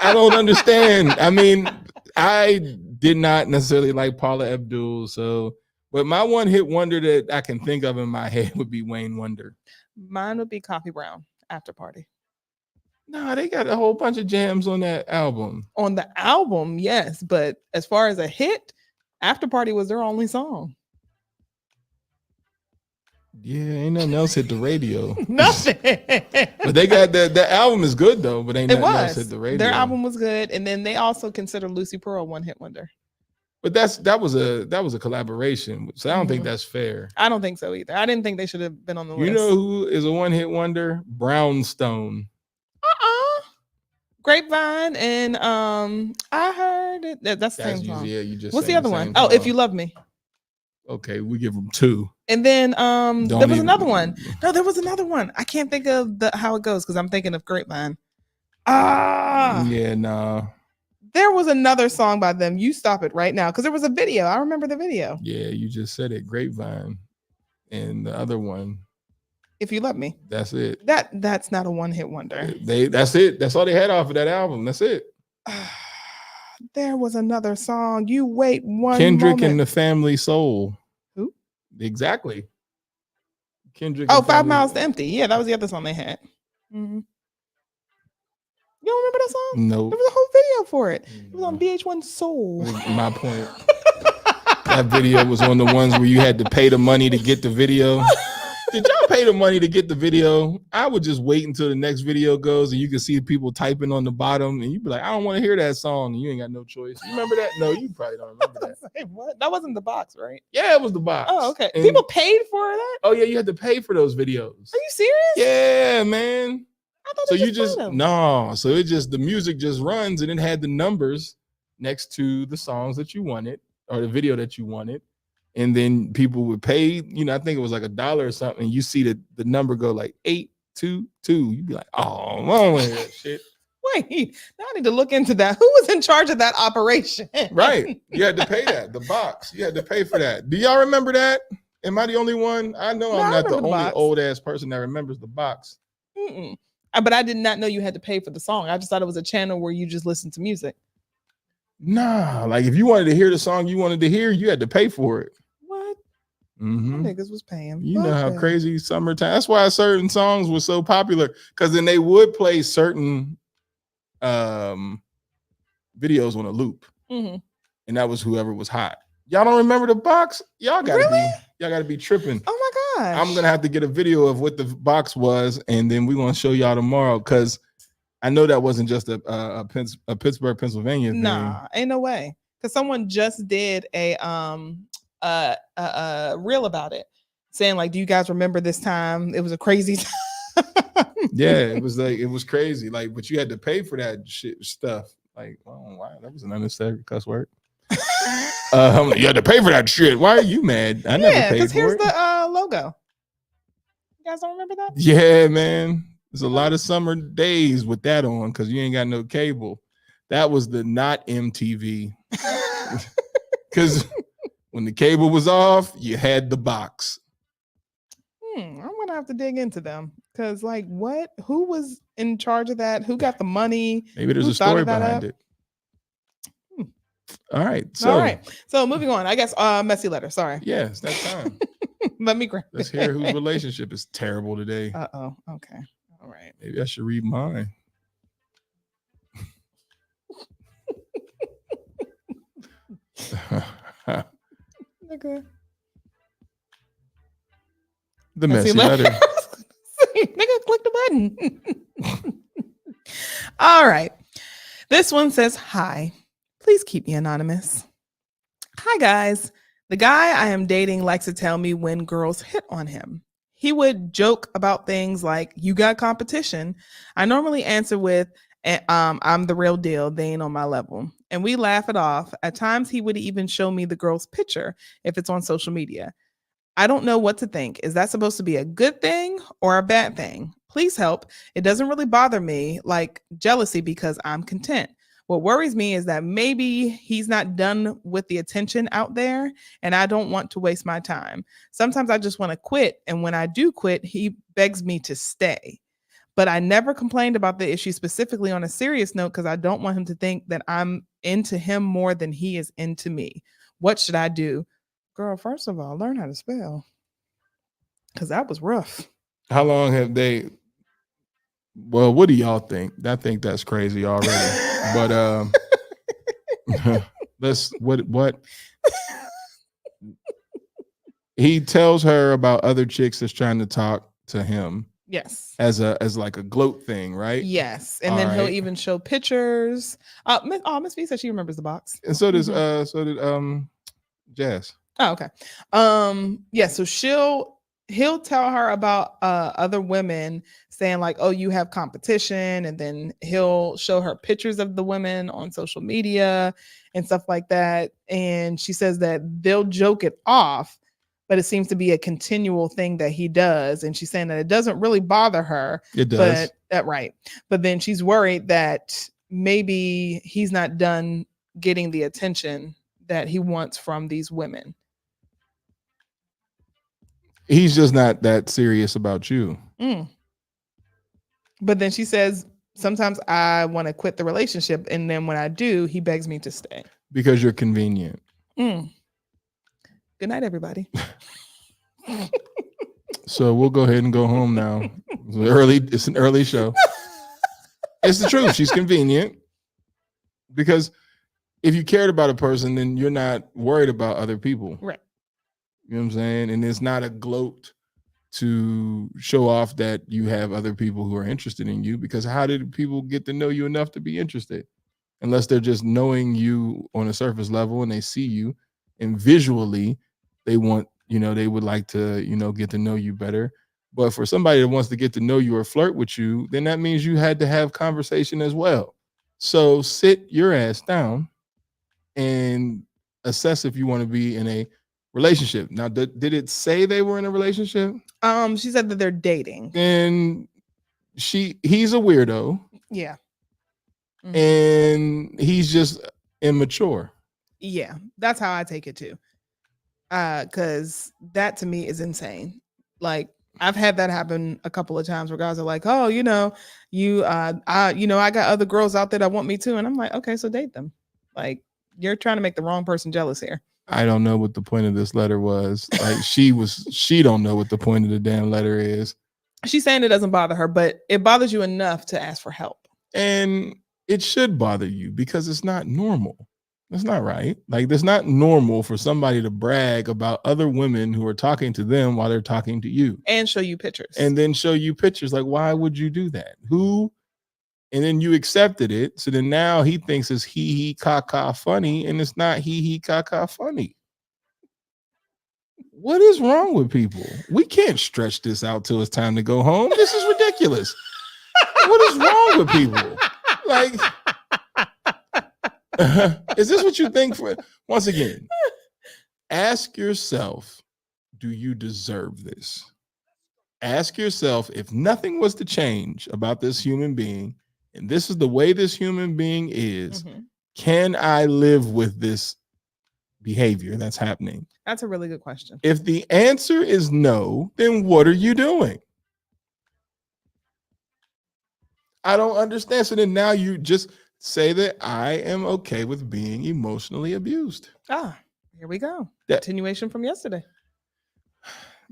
I don't understand. I mean, I did not necessarily like Paula Abdul, but my one hit wonder that I can think of in my head would be Wayne Wonder. Mine would be Coffee Brown, After Party. No, they got a whole bunch of jams on that album. On the album, yes, but as far as a hit, After Party was their only song. Yeah, ain't nothing else hit the radio. Nothing. But they got the album is good though, but ain't nothing else hit the radio. Their album was good, and then they also consider Lucy Pearl one hit wonder. But that was a collaboration, so I don't think that's fair. I don't think so either. I didn't think they should have been on the list. You know who is a one hit wonder? Brownstone. Grapevine, and I heard it. That's the same song. Yeah, you just. What's the other one? Oh, If You Love Me. Okay, we give them 2. And then there was another one. No, there was another one. I can't think of how it goes because I'm thinking of Grapevine. Yeah, no. There was another song by them. You stop it right now because there was a video. I remember the video. Yeah, you just said it. Grapevine, and the other one. If You Love Me. That's it. That's not a one hit wonder. That's it. That's all they had off of that album. That's it. There was another song. You wait one Kendrick moment. and the Family Soul. Who? Exactly. Kendrick. Oh, 5 Miles to Empty. Yeah, that was the other song they had. Mm-hmm. You don't remember that song? No. There was a whole video for it. It was on VH1 Soul. My point. That video was one of the ones where you had to pay the money to get the video. Did y'all pay the money to get the video? I would just wait until the next video goes and you can see people typing on the bottom and you'd be like, I don't want to hear that song. And you ain't got no choice. You remember that? No, you probably don't remember that. Hey, what? That wasn't the box, right? Yeah, it was the box. Oh, okay. And, people paid for that? Oh, yeah, you had to pay for those videos. Are you serious? Yeah, man. I thought So they you just, played them. no. So it just, the music just runs and it had the numbers next to the songs that you wanted or the video that you wanted. And then people would pay, you know, I think it was like $1 or something. You see the number go like 822. You'd be like, oh, I don't want to hear that shit. Wait, now I need to look into that. Who was in charge of that operation? Right. You had to pay that. The box. You had to pay for that. Do y'all remember that? Am I the only one? I know I'm not the only old ass person that remembers the box. Mm-mm. But I did not know you had to pay for the song. I just thought it was a channel where you just listened to music. Nah, like if you wanted to hear the song you wanted to hear, you had to pay for it. What? Mm-hmm. Niggas was paying. You know how crazy summertime. That's why certain songs were so popular, because then they would play certain videos on a loop, mm-hmm. and that was whoever was hot. Y'all don't remember the box? Y'all gotta be tripping. Oh my gosh! I'm gonna have to get a video of what the box was, and then we're gonna show y'all tomorrow, because I know that wasn't just a Pittsburgh, Pennsylvania thing. Nah, ain't no way. Because someone just did a reel about it, saying like, "Do you guys remember this time? It was a crazy time." Yeah, it was crazy. Like, but you had to pay for that shit stuff. Like, oh wow, that was an unnecessary cuss word. You had to pay for that shit. Why are you mad? I never paid for it. Because here's the logo. You guys don't remember that? Yeah, man. There's a lot of summer days with that on because you ain't got no cable. That was the not MTV. Because when the cable was off, you had the box. I'm gonna have to dig into them because, like, what? Who was in charge of that? Who got the money? Maybe there's a story behind it. All right. So moving on. I guess messy letter. Sorry. Yeah, it's that time. Let me grab. Let's hear whose relationship is terrible today. Uh-oh. Okay. All right. Maybe I should read mine. Okay. The messy letter. Nigga, click the button. All right. This one says, "Hi. Please keep me anonymous. Hi, guys. The guy I am dating likes to tell me when girls hit on him. He would joke about things like, 'You got competition.' I normally answer with, 'I'm the real deal. They ain't on my level.' And we laugh it off. At times, he would even show me the girl's picture if it's on social media. I don't know what to think. Is that supposed to be a good thing or a bad thing? Please help. It doesn't really bother me like jealousy because I'm content. What worries me is that maybe he's not done with the attention out there and I don't want to waste my time. Sometimes I just want to quit. And when I do quit, he begs me to stay. But I never complained about the issue specifically on a serious note because I don't want him to think that I'm into him more than he is into me. What should I do?" Girl, first of all, learn how to spell. Because that was rough. How long have they? Well, what do y'all think? I think that's crazy already. But what? He tells her about other chicks that's trying to talk to him. Yes. As like a gloat thing, right? Yes. And then he'll even show pictures. Miss V said she remembers the box. And so does Jazz. Oh, okay. Yeah, so he'll tell her about other women saying like, "Oh, you have competition," and then he'll show her pictures of the women on social media and stuff like that. And she says that they'll joke it off, but it seems to be a continual thing that he does. And she's saying that it doesn't really bother her. It does. Right. But then she's worried that maybe he's not done getting the attention that he wants from these women. He's just not that serious about you. But then she says, sometimes I want to quit the relationship. And then when I do, he begs me to stay. Because you're convenient. Good night, everybody. So we'll go ahead and go home now. It's an early show. It's the truth. She's convenient because if you cared about a person, then you're not worried about other people. Right. You know what I'm saying? And it's not a gloat to show off that you have other people who are interested in you, because how did people get to know you enough to be interested? Unless they're just knowing you on a surface level and they see you and visually they want, they would like to, get to know you better. But for somebody that wants to get to know you or flirt with you, then that means you had to have conversation as well. So sit your ass down and assess if you want to be in a relationship. Now, did it say they were in a relationship? She said that they're dating. And he's a weirdo. Yeah. Mm-hmm. And he's just immature. Yeah, that's how I take it too. Because that to me is insane. Like, I've had that happen a couple of times where guys are like, "Oh, I got other girls out there that want me too," and I'm like, "Okay, so date them." Like, you're trying to make the wrong person jealous here. I don't know what the point of this letter was. Like, she don't know what the point of the damn letter is. She's saying it doesn't bother her, but it bothers you enough to ask for help. And it should bother you because it's not normal. That's not right. Like, that's not normal for somebody to brag about other women who are talking to them while they're talking to you. And show you pictures. And then show you pictures. Like, why would you do that? Who? And then you accepted it. So then now he thinks it's hee caca funny, and it's not hee caca funny. What is wrong with people? We can't stretch this out till it's time to go home. This is ridiculous. What is wrong with people? Like, is this what you think for? Once again, ask yourself, do you deserve this? Ask yourself, if nothing was to change about this human being, and this is the way this human being is, can I live with this behavior that's happening? That's a really good question. If the answer is no, then what are you doing? I don't understand. So then now you just say that I am okay with being emotionally abused. Ah, here we go. Continuation from yesterday.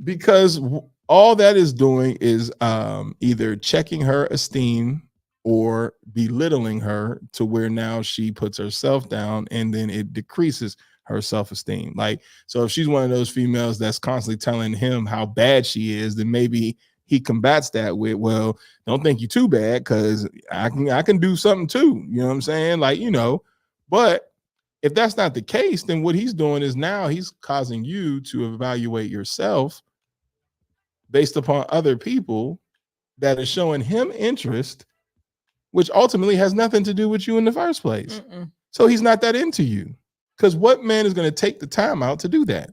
Because all that is doing is either checking her esteem or belittling her to where now she puts herself down, and then it decreases her self-esteem. Like, so if she's one of those females that's constantly telling him how bad she is, then maybe he combats that with, well, don't think you too bad because I can do something too. You know what I'm saying? Like, but if that's not the case, then what he's doing is now he's causing you to evaluate yourself based upon other people that are showing him interest, which ultimately has nothing to do with you in the first place. So he's not that into you. Because what man is going to take the time out to do that?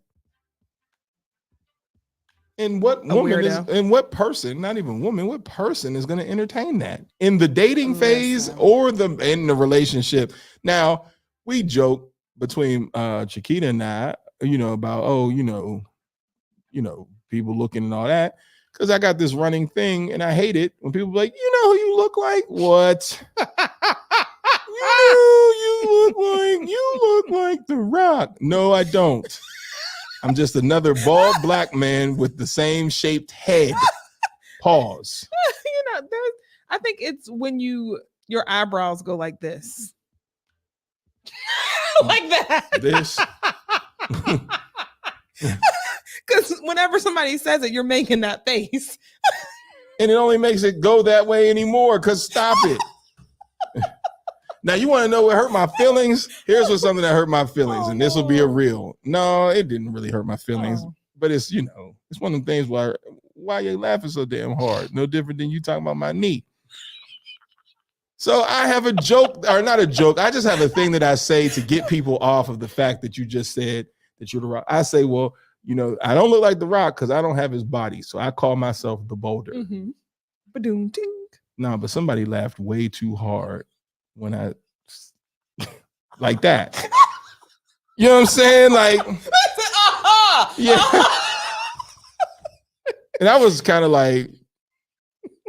And what woman is, and what person, not even woman, what person is going to entertain that in the dating phase or in the relationship? Now, we joke between Chiquita and I, about, people looking and all that. Because I got this running thing and I hate it when people be like, you know who you look like? What? You look like The Rock. No, I don't. I'm just another bald black man with the same shaped head. Pause. I think it's when your eyebrows go like this. Like that. This. Because whenever somebody says it, you're making that face. And it only makes it go that way anymore, because stop it. Now, you want to know what hurt my feelings? Here's what's something that hurt my feelings, and this will be a real. No, it didn't really hurt my feelings, but it's, it's one of the things why you laughing so damn hard? No different than you talking about my knee. So I have a joke, or not a joke. I just have a thing that I say to get people off of the fact that you just said that you're The Rock. I say, well, I don't look like The Rock because I don't have his body. So I call myself the Boulder. No, but somebody laughed way too hard when I like that. You know what I'm saying? Like, yeah. And I was kind of like,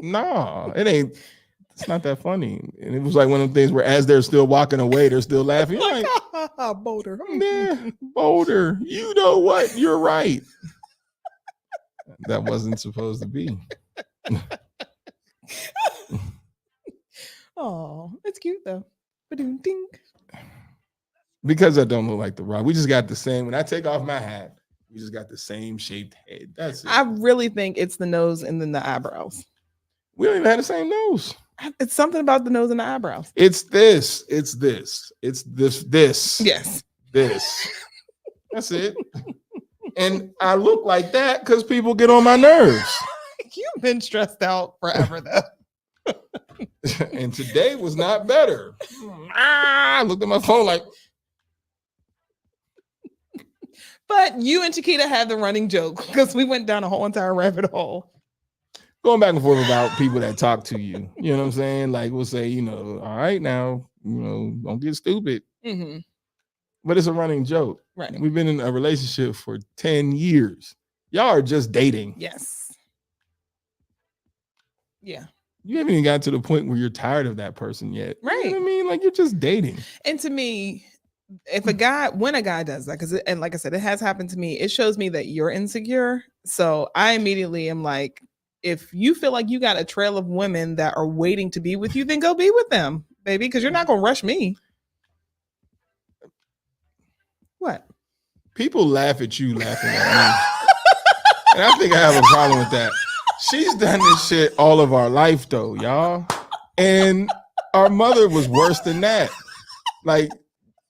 nah, it's not that funny. And it was like one of the things where as they're still walking away, they're still laughing. Like, Boulder. Yeah, Boulder. You know what? You're right. that wasn't supposed to be. Oh, it's cute though. Ba-doom-ding. Because I don't look like The Rock. We just got the same. When I take off my hat, we just got the same shaped head. That's it. I really think it's the nose and then the eyebrows. We don't even have the same nose. It's something about the nose and the eyebrows. It's this. It's this. It's this. Yes. This. That's it. And I look like that because people get on my nerves. You've been stressed out forever though. And today was not better. I looked at my phone like. But you and Chiquita had the running joke because we went down a whole entire rabbit hole. Going back and forth about people that talk to you. You know what I'm saying? Like we'll say, all right now, don't get stupid. Mm-hmm. But it's a running joke. Right. We've been in a relationship for 10 years. Y'all are just dating. Yes. Yeah. You haven't even got to the point where you're tired of that person yet. Right. You know what I mean? Like you're just dating. And to me, when a guy does that, and like I said, it has happened to me, it shows me that you're insecure. So I immediately am like, if you feel like you got a trail of women that are waiting to be with you, then go be with them, baby, because you're not going to rush me. What? People laugh at you laughing at me. And I think I have a problem with that. She's done this shit all of our life though, y'all. And our mother was worse than that. Like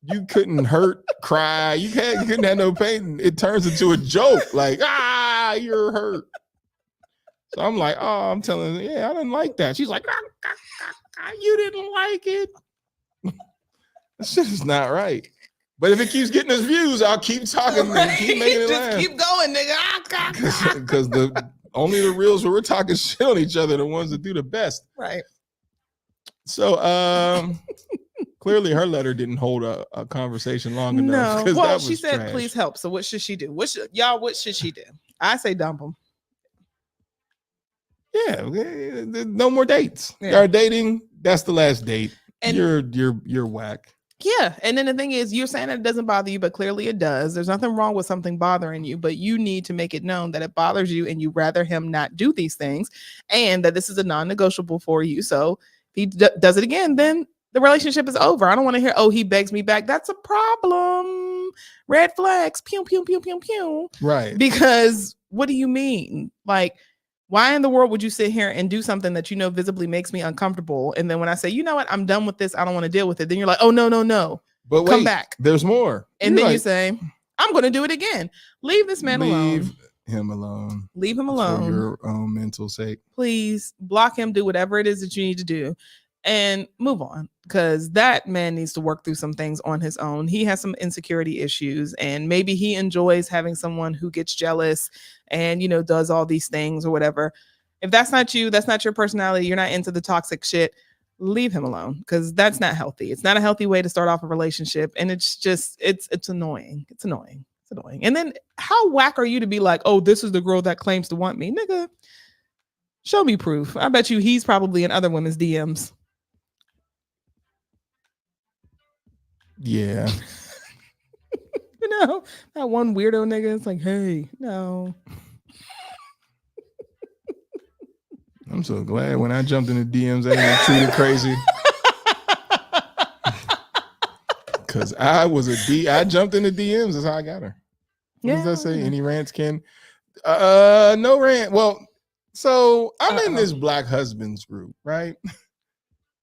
you couldn't hurt, cry. You couldn't have no pain. It turns into a joke. Like, you're hurt. So I'm like, I'm telling her, I didn't like that. She's like, you didn't like it. That shit is not right. But if it keeps getting us views, I'll keep talking and keep making it Just laugh. keep going, nigga. Because only the reels where we're talking shit on each other are the ones that do the best. Right. So clearly her letter didn't hold a conversation long enough. No. Well, that she was said, trash. please help. So what should she do? What should she do? I say dump him. Yeah, no more dates. Yeah. Y'all dating, that's the last date. And you're whack. Yeah. And then the thing is, you're saying it doesn't bother you, but clearly it does. There's nothing wrong with something bothering you, but you need to make it known that it bothers you and you rather him not do these things and that this is a non-negotiable for you. So if he does it again, then the relationship is over. I don't want to hear, he begs me back. That's a problem. Red flags. Pew, pew, pew, pew, pew. Right. Because what do you mean? Like, why in the world would you sit here and do something that visibly makes me uncomfortable? And then when I say, you know what, I'm done with this, I don't want to deal with it. Then you're like, oh, no. But come wait, back. There's more. And then you say, I'm going to do it again. Leave this man alone. Leave him alone. Leave him alone. For your own mental sake. Please block him, do whatever it is that you need to do and move on. Because that man needs to work through some things on his own. He has some insecurity issues and maybe he enjoys having someone who gets jealous and, does all these things or whatever. If that's not you, that's not your personality, you're not into the toxic shit, leave him alone because that's not healthy. It's not a healthy way to start off a relationship. And it's just, it's annoying. It's annoying. It's annoying. And then how whack are you to be like, oh, this is the girl that claims to want me? Nigga, show me proof. I bet you he's probably in other women's DMs. Yeah. That one weirdo nigga is like, hey, no. I'm so glad when I jumped in the DMs, I didn't treat it crazy. Because I jumped in the DMs. That's how I got her. What does that say? Any rants, Ken? No rant. Well, so I'm in this Black husbands group, right?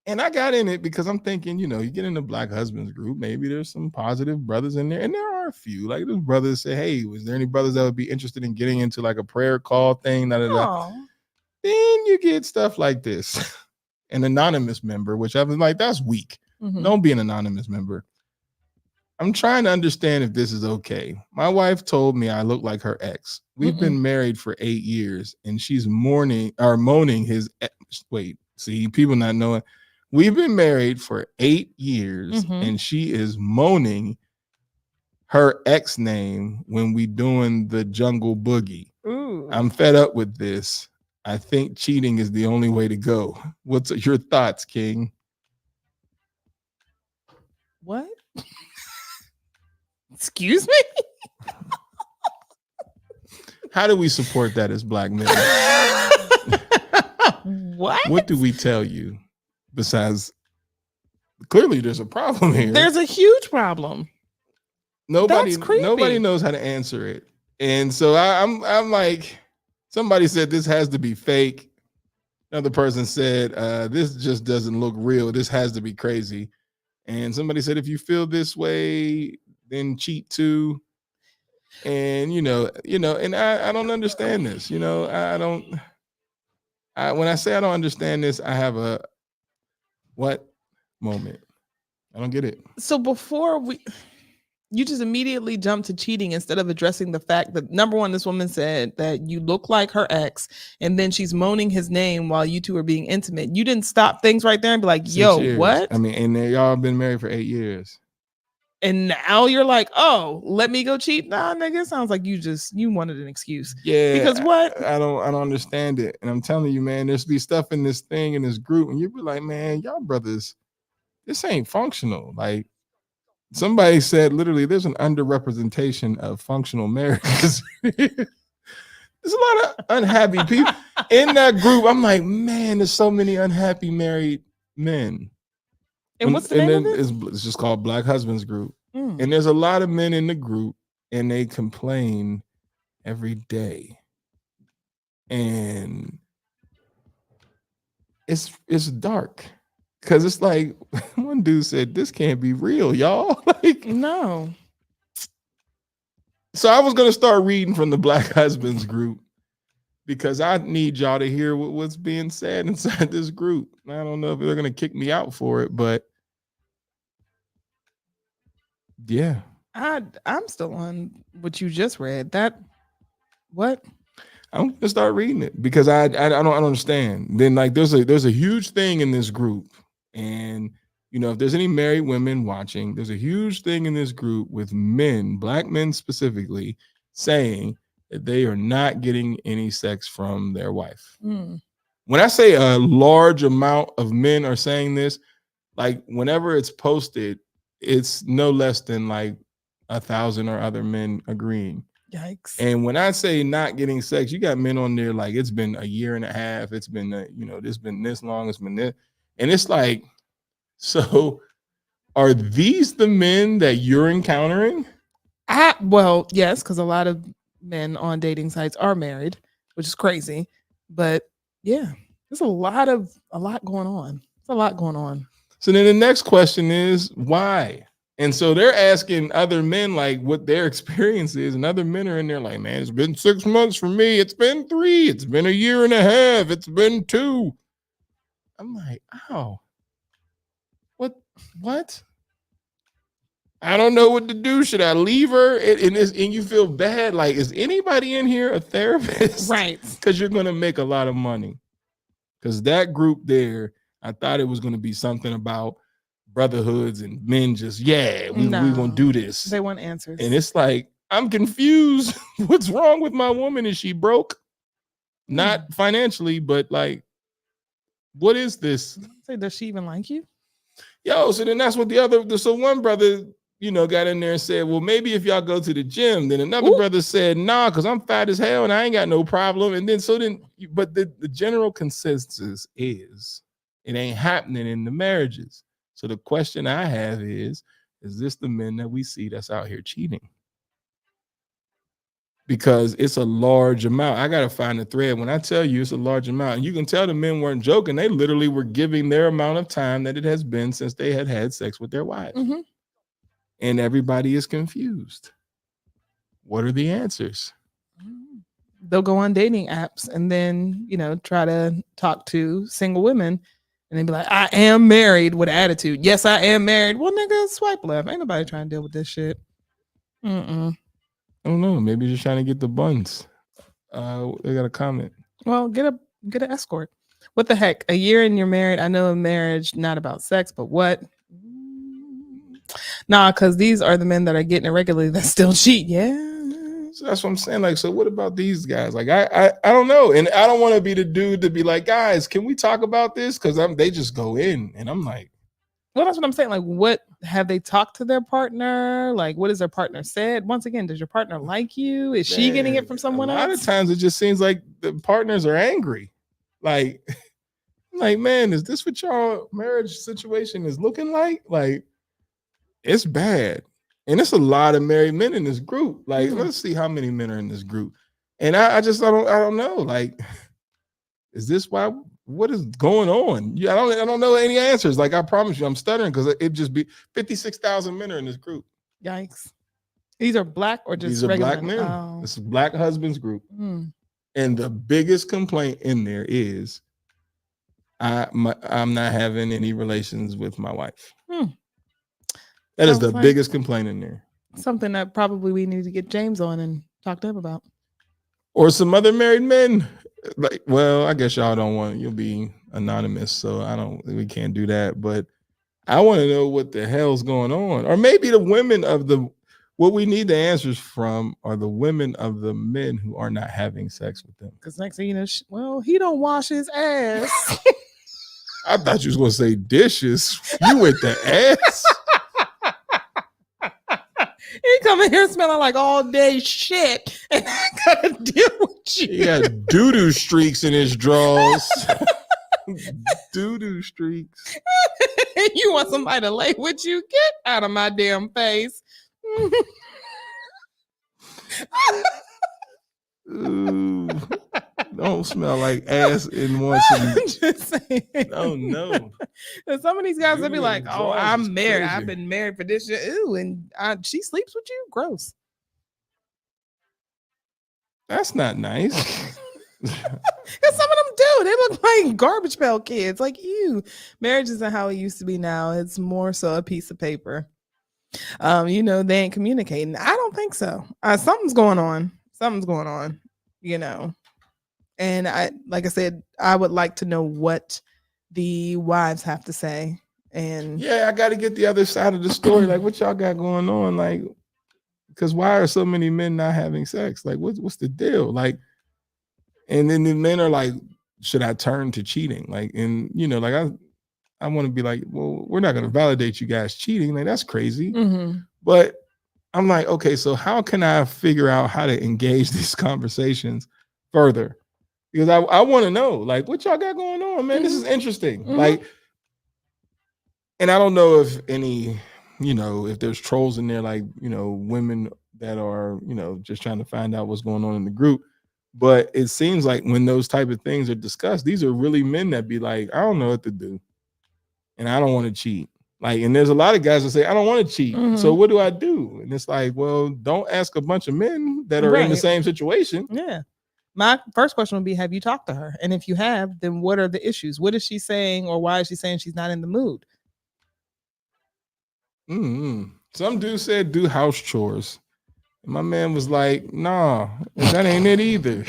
And I got in it because I'm thinking, you get in the Black husbands group, maybe there's some positive brothers in there. And there are a few. Like those brothers say, hey, was there any brothers that would be interested in getting into like a prayer call thing? Then you get stuff like this. An anonymous member, which I was like, that's weak. Mm-hmm. Don't be an anonymous member. I'm trying to understand if this is okay. My wife told me I look like her ex. We've been married for 8 years and she's moaning his ex. Wait, see, people not knowing. We've been married for 8 years and she is moaning her ex name when we doing the jungle boogie. Ooh. I'm fed up with this. I think cheating is the only way to go. What's your thoughts, King? What? Excuse me? How do we support that as black men? What do we tell you besides clearly there's a problem here? There's a huge problem. Nobody knows how to answer it. And so I'm like, somebody said this has to be fake. Another person said this just doesn't look real. This has to be crazy. And somebody said if you feel this way, then cheat too. And and I don't understand this. When I say I don't understand this, I have a what moment? I don't get it. So you just immediately jump to cheating instead of addressing the fact that, number one, this woman said that you look like her ex, and then she's moaning his name while you two are being intimate. You didn't stop things right there and be like, 6 yo, years. what? I mean, and y'all been married for 8 years. And now you're like, oh, let me go cheat. Nah, nigga, it sounds like you wanted an excuse. Yeah. Because what? I don't understand it. And I'm telling you, man, there's be stuff in this thing, in this group, and you be like, man, y'all brothers, this ain't functional. Like, somebody said literally there's an underrepresentation of functional marriages. There's a lot of unhappy people in that group. I'm like, man, there's so many unhappy married men. And what's the name of it? It's just called Black Husbands Group. And there's a lot of men in the group, and they complain every day. And it's dark. Because it's like, one dude said, this can't be real, y'all. Like, no. So I was going to start reading from the Black Husbands Group because I need y'all to hear what's being said inside this group. I don't know if they're going to kick me out for it, but yeah. I'm still on what you just read. What? I'm going to start reading it because I don't understand. Then like there's a huge thing in this group. And, if there's any married women watching, there's a huge thing in this group with men, black men specifically, saying that they are not getting any sex from their wife. When I say a large amount of men are saying this, like whenever it's posted, it's no less than like 1,000 or other men agreeing. Yikes. And when I say not getting sex, you got men on there like it's been a year and a half. It's been, it's been this long. It's been this. And it's like, so are these the men that you're encountering? Well, yes, because a lot of men on dating sites are married, which is crazy. But yeah, there's a lot going on. It's a lot going on. So then the next question is why? And so they're asking other men like what their experience is, and other men are in there like, man, it's been 6 months for me. It's been 3. It's been a year and a half. It's been 2. I'm like, ow. What? I don't know what to do. Should I leave her? And you feel bad. Like, is anybody in here a therapist? Right. Because you're going to make a lot of money. Because that group there, I thought it was going to be something about brotherhoods and men just, we're going to do this. They want answers. And it's like, I'm confused. What's wrong with my woman? Is she broke? Not financially, but like, what is this? Does she even like you? Yo, so then that's what so one brother, got in there and said, well, maybe if y'all go to the gym. Then another brother said, nah, because I'm fat as hell and I ain't got no problem. And then, but the general consensus is it ain't happening in the marriages. So the question I have is this the men that we see that's out here cheating? Because it's a large amount. I got to find a thread. When I tell you it's a large amount, and you can tell the men weren't joking. They literally were giving their amount of time that it has been since they had sex with their wives. Mm-hmm. And everybody is confused. What are the answers? They'll go on dating apps and then, try to talk to single women and then be like, I am married with attitude. Yes, I am married. Well, nigga, swipe left. Ain't nobody trying to deal with this shit. I don't know. Maybe just trying to get the buns. They got a comment. Well, get an escort. What the heck? A year and you're married. I know a marriage not about sex, but what? Nah, because these are the men that are getting it regularly that still cheat. Yeah. So that's what I'm saying. Like, so what about these guys? Like, I don't know. And I don't want to be the dude to be like, guys, can we talk about this? Because they just go in. And I'm like, Well, that's what I'm saying. Like, what have they talked to their partner? Like, what has their partner said? Once again, does your partner like you? Is she getting it from someone else? A lot of times it just seems like the partners are angry. Like, man, is this what y'all marriage situation is looking like? Like, it's bad. And it's a lot of married men in this group. Like, let's see how many men are in this group. And I don't know. Like, is this why? What is going on? Yeah, I don't know any answers. Like, I promise you, I'm stuttering because it just be 56,000 men are in this group. Yikes! These are black or just these are regular black men. Oh. This is black husbands group, Mm. and the biggest complaint in there is I'm not having any relations with my wife. That is the biggest complaint in there. Something that probably we need to get James on and talk to him about. Or some other married men. Like, well, I guess y'all don't want, you'll be anonymous, so we can't do that. But I want to know what the hell's going on. Or maybe the women of what we need the answers from are the women of the men who are not having sex with them. Because next thing you know, well, he don't wash his ass. I thought you was going to say dishes. You with the ass? He coming here smelling like all day shit, and I gotta deal with you. He got doo-doo streaks in his drawers. Doo-doo streaks. You want somebody to lay with you? Get out of my damn face. Ooh, don't smell like ass in one. Just saying. Oh no. And some of these guys will be like, "Oh, I'm married. I've been married for this shit." Ooh, and she sleeps with you? Gross. That's not nice. Because some of them do. They look like garbage pail kids. Like, ew. Marriage isn't how it used to be now. It's more so a piece of paper. They ain't communicating. I don't think so. Something's going on. And like I said, I would like to know what the wives have to say. And yeah, I got to get the other side of the story. Like, what y'all got going on? Like, because why are so many men not having sex? Like, what's the deal? Like, and then the men are like, should I turn to cheating? Like, and like I want to be like, well, we're not going to validate you guys cheating. Like, that's crazy. Mm-hmm. But I'm like, okay, so how can I figure out how to engage these conversations further? Because I want to know, like, what y'all got going on, man? Mm-hmm. This is interesting. Mm-hmm. Like, and I don't know if any, if there's trolls in there, like, women that are, just trying to find out what's going on in the group. But it seems like when those type of things are discussed, these are really men that be like, I don't know what to do. And I don't want to cheat. Like, and there's a lot of guys that say, I don't want to cheat. Mm-hmm. So what do I do? And it's like, well, don't ask a bunch of men that are in the same situation. Yeah. My first question would be, have you talked to her? And if you have, then what are the issues? What is she saying, or why is she saying she's not in the mood? Mm-hmm. Some dude said do house chores. And my man was like, nah, that ain't it either.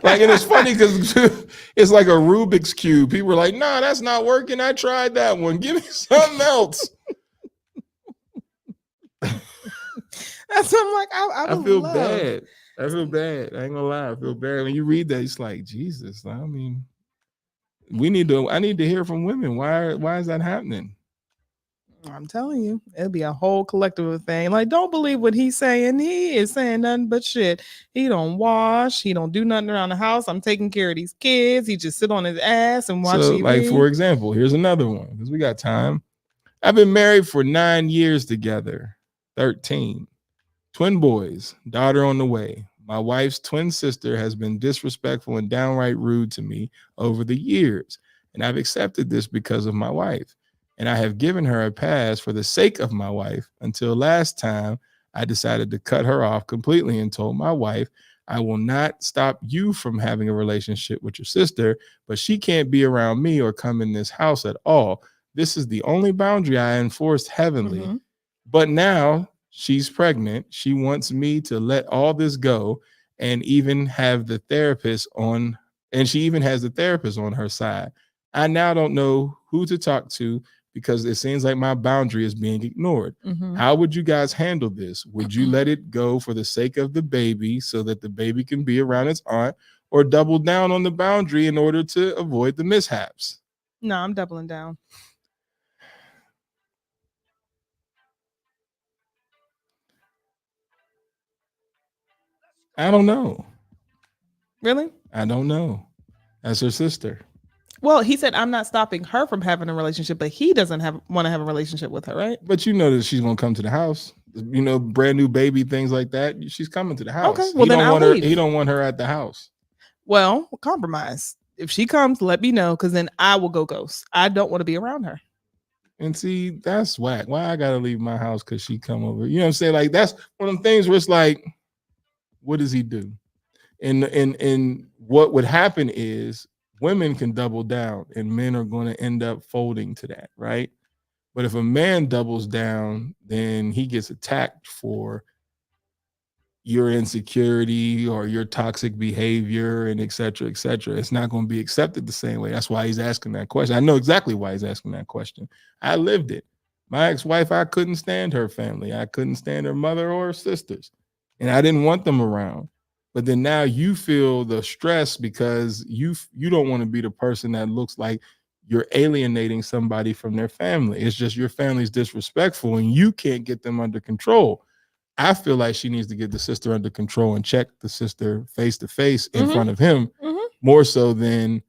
Like, and it's funny because it's like a Rubik's Cube. People were like, nah, that's not working. I tried that one. Give me something else. That's what I'm like. I feel bad. I feel bad. I ain't gonna lie. I feel bad. When you read that, it's like, Jesus. I mean, I need to hear from women. Why is that happening? I'm telling you, it'll be a whole collective thing. Like, don't believe what he's saying. He is saying nothing but shit. He don't wash. He don't do nothing around the house. I'm taking care of these kids. He just sit on his ass and watch TV. Like, for example, here's another one because we got time. I've been married for 9 years together. 13. Twin boys, daughter on the way. My wife's twin sister has been disrespectful and downright rude to me over the years, and I've accepted this because of my wife. And I have given her a pass for the sake of my wife until last time I decided to cut her off completely and told my wife, I will not stop you from having a relationship with your sister, but she can't be around me or come in this house at all. This is the only boundary I enforced heavenly. Mm-hmm. But now she's pregnant. She wants me to let all this go and even have the therapist on, and she even has the therapist on her side. I now don't know who to talk to because it seems like my boundary is being ignored. Mm-hmm. How would you guys handle this? Would you let it go for the sake of the baby so that the baby can be around its aunt, or double down on the boundary in order to avoid the mishaps? No, I'm doubling down. I don't know. Really? I don't know. That's her sister. Well, he said I'm not stopping her from having a relationship, but he doesn't want to have a relationship with her, right? But you know that she's gonna come to the house. You know, brand new baby, things like that. She's coming to the house. Okay, well, then I'll leave. He don't want her at the house. Well, compromise. If she comes, let me know, because then I will go ghost. I don't want to be around her. And see, that's whack. Why I gotta leave my house because she come over? You know what I'm saying? Like, that's one of them things where it's like, what does he do? And what would happen is women can double down and men are going to end up folding to that, right? But if a man doubles down, then he gets attacked for your insecurity or your toxic behavior and et cetera, et cetera. It's not going to be accepted the same way. That's why he's asking that question. I know exactly why he's asking that question. I lived it. My ex-wife, I couldn't stand her family. I couldn't stand her mother or her sisters. And I didn't want them around. But then now you feel the stress because you don't want to be the person that looks like you're alienating somebody from their family. It's just your family's disrespectful and you can't get them under control. I feel like she needs to get the sister under control and check the sister face to face in front of him, more so than,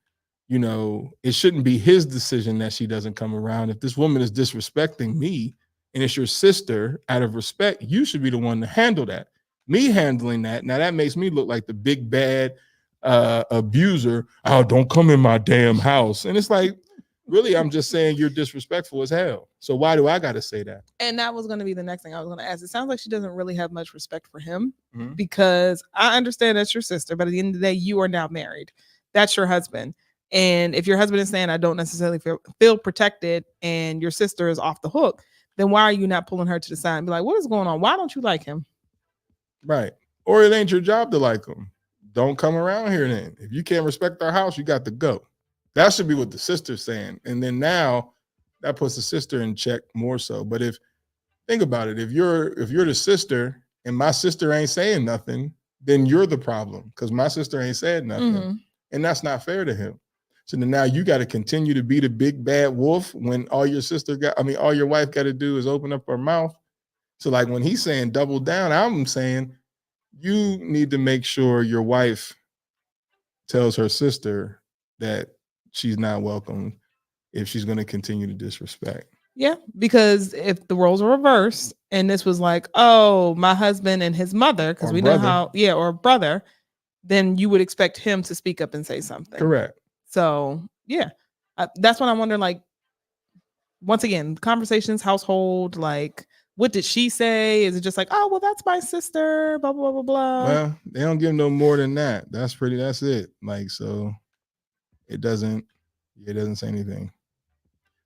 you know, it shouldn't be his decision that she doesn't come around. If this woman is disrespecting me and it's your sister, out of respect, you should be the one to handle that. Me handling that, now that makes me look like the big bad abuser. Oh, don't come in my damn house. And it's like, really, I'm just saying you're disrespectful as hell. So why do I got to say that? And that was going to be the next thing I was going to ask. It sounds like she doesn't really have much respect for him, because I understand that's your sister, but at the end of the day, you are now married. That's your husband. And if your husband is saying, I don't necessarily feel protected and your sister is off the hook, then why are you not pulling her to the side and be like, what is going on? Why don't you like him? Right. Or it ain't your job to like him. Don't come around here then. If you can't respect our house, you got to go. That should be what the sister's saying. And then now that puts the sister in check more so. But think about it, if you're the sister and my sister ain't saying nothing, then you're the problem because my sister ain't said nothing. And that's not fair to him. So then now you got to continue to be the big bad wolf when all your wife got to do is open up her mouth. So like when he's saying double down, I'm saying you need to make sure your wife tells her sister that she's not welcome if she's going to continue to disrespect. Yeah, because if the roles are reversed and this was like, oh, my husband and his mother, because we know how, or brother, then you would expect him to speak up and say something. Correct. So yeah, that's what I wonder. Like, once again, conversations, household, like, what did she say? Is it just like, oh, well, that's my sister, blah, blah, blah, blah. Well, they don't give no more than that. That's it. Like, so it doesn't say anything.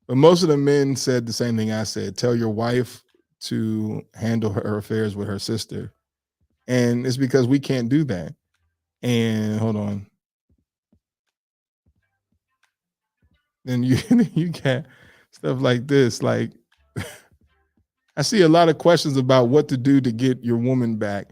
But most of the men said the same thing I said. Tell your wife to handle her affairs with her sister. And it's because we can't do that. And hold on. Then you got stuff like this. Like, I see a lot of questions about what to do to get your woman back.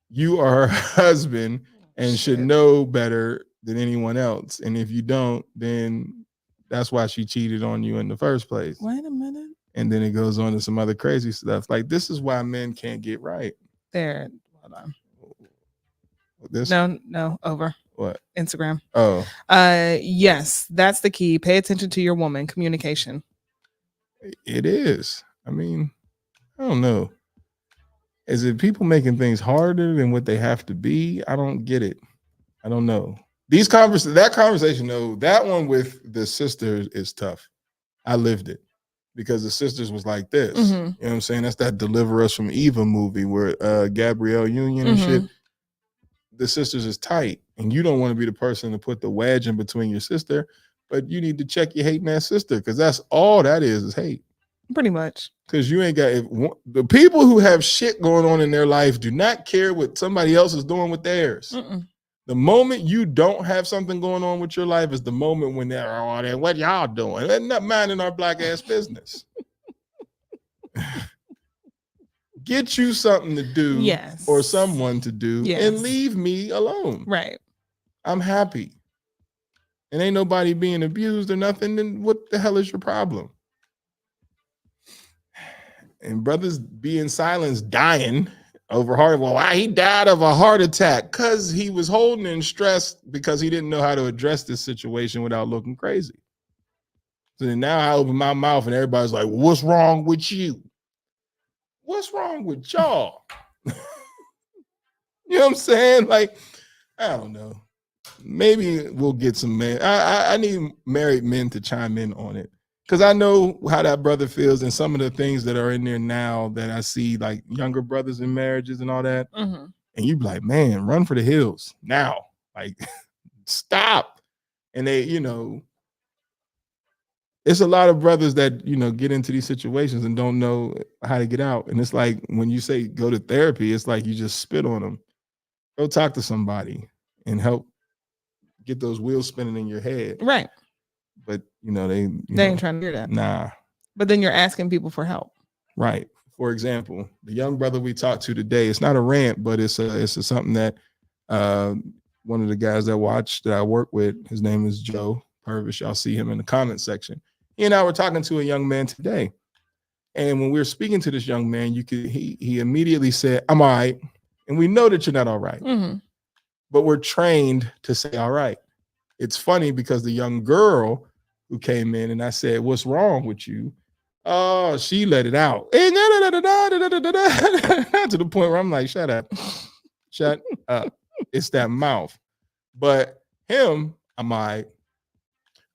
You are her husband and should know better than anyone else. And if you don't, then that's why she cheated on you in the first place. Wait a minute. And then it goes on to some other crazy stuff. Like, this is why men can't get right. There. Hold on. This? No, over. What? Instagram. Oh. Yes, that's the key. Pay attention to your woman. Communication. It is. I mean, I don't know. Is it people making things harder than what they have to be? I don't get it. I don't know. That conversation, though, that one with the sisters is tough. I lived it because the sisters was like this. You know what I'm saying? That's that Deliver Us from Eva movie where Gabrielle Union and shit. The sisters is tight, and you don't want to be the person to put the wedge in between your sister, but you need to check your hating ass sister because that's all that is hate. Pretty much. Because you ain't got the people who have shit going on in their life do not care what somebody else is doing with theirs. The moment you don't have something going on with your life is the moment when they're, oh, what y'all doing? They're not minding our black ass business. Get you something to do, or someone to do, and leave me alone. Right. I'm happy. And ain't nobody being abused or nothing, then what the hell is your problem? And brothers being silenced, dying Over heart. Well, why he died of a heart attack? Because he was holding in stress because he didn't know how to address this situation without looking crazy. So then now I open my mouth and everybody's like, what's wrong with you? What's wrong with y'all? You know what I'm saying? Like, I don't know. Maybe we'll get some men. I need married men to chime in on it. Because I know how that brother feels, and some of the things that are in there now that I see, like younger brothers in marriages and all that. Mm-hmm. And you be like, man, run for the hills now. Like, stop. And they, it's a lot of brothers that, get into these situations and don't know how to get out. And it's like, when you say go to therapy, it's like you just spit on them. Go talk to somebody and help get those wheels spinning in your head. Right. But, they ain't trying to hear that. Nah. But then you're asking people for help. Right. For example, the young brother we talked to today, it's not a rant, but it's something that one of the guys that I work with, his name is Joe Purvis. Y'all see him in the comment section. He and I were talking to a young man today. And when we were speaking to this young man, he immediately said, I'm all right. And we know that you're not all right. Mm-hmm. But we're trained to say, all right. It's funny because the young girl who came in and I said, what's wrong with you? Oh, she let it out. To the point where I'm like, shut up. Shut up. It's that mouth. But him, I'm all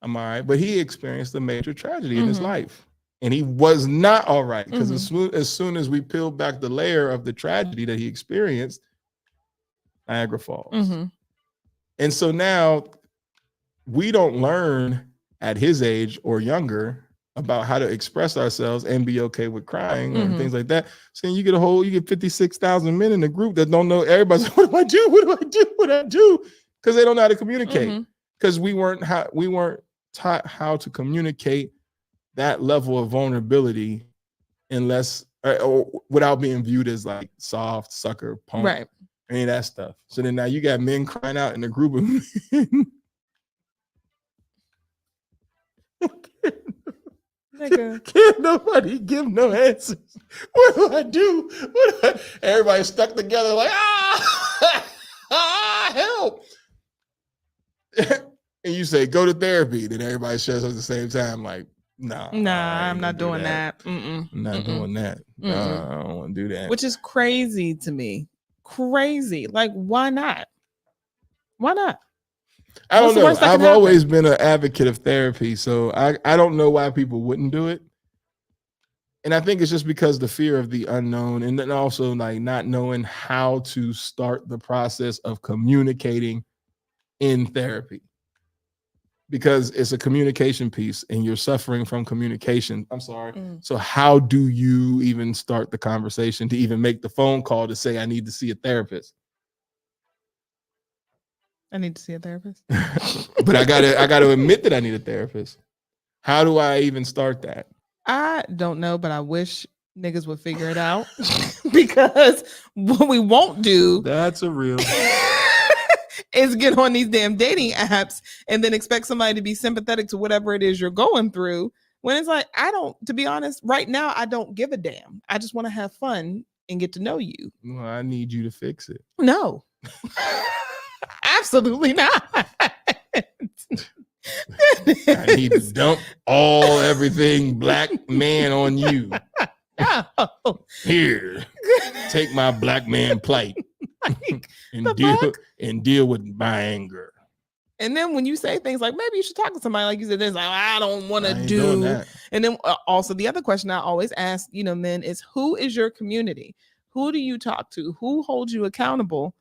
right. But he experienced a major tragedy in his life. And he was not all right. Because as soon as we peeled back the layer of the tragedy that he experienced, Niagara Falls. Mm-hmm. And so now we don't learn at his age or younger about how to express ourselves and be okay with crying or things like that. So you get 56,000 men in the group that don't know. Everybody's like, what do I do? What do I do? Because they don't know how to communicate. Because we weren't taught how to communicate that level of vulnerability unless or without being viewed as like soft, sucker, punk, right? Any of that stuff. So then now you got men crying out in a group of men. Can't nobody give no answers. What do I do? Everybody stuck together like, help. And you say, go to therapy. Then everybody says at the same time, like, nah, I'm not doing that. I'm not doing that. No, I don't want to do that. Which is crazy to me. Crazy. Like, why not? Why not? I don't know. I've always been an advocate of therapy, so I don't know why people wouldn't do it. And I think it's just because the fear of the unknown, and then also like not knowing how to start the process of communicating in therapy. Because it's a communication piece and you're suffering from communication. I'm sorry. So how do you even start the conversation to even make the phone call to say, I need to see a therapist? I need to see a therapist. But I gotta admit that I need a therapist. How do I even start that? I don't know, but I wish niggas would figure it out. Because what we won't do, that's a real is get on these damn dating apps and then expect somebody to be sympathetic to whatever it is you're going through. When it's like, to be honest, right now, I don't give a damn. I just want to have fun and get to know you. Well, I need you to fix it. No. Absolutely not. I need to dump everything black man on you. No. Here, take my black man plight and deal with my anger. And then when you say things like, maybe you should talk to somebody, like you said, it's like, I don't want to do that. And then also the other question I always ask, men is, who is your community? Who do you talk to? Who holds you accountable?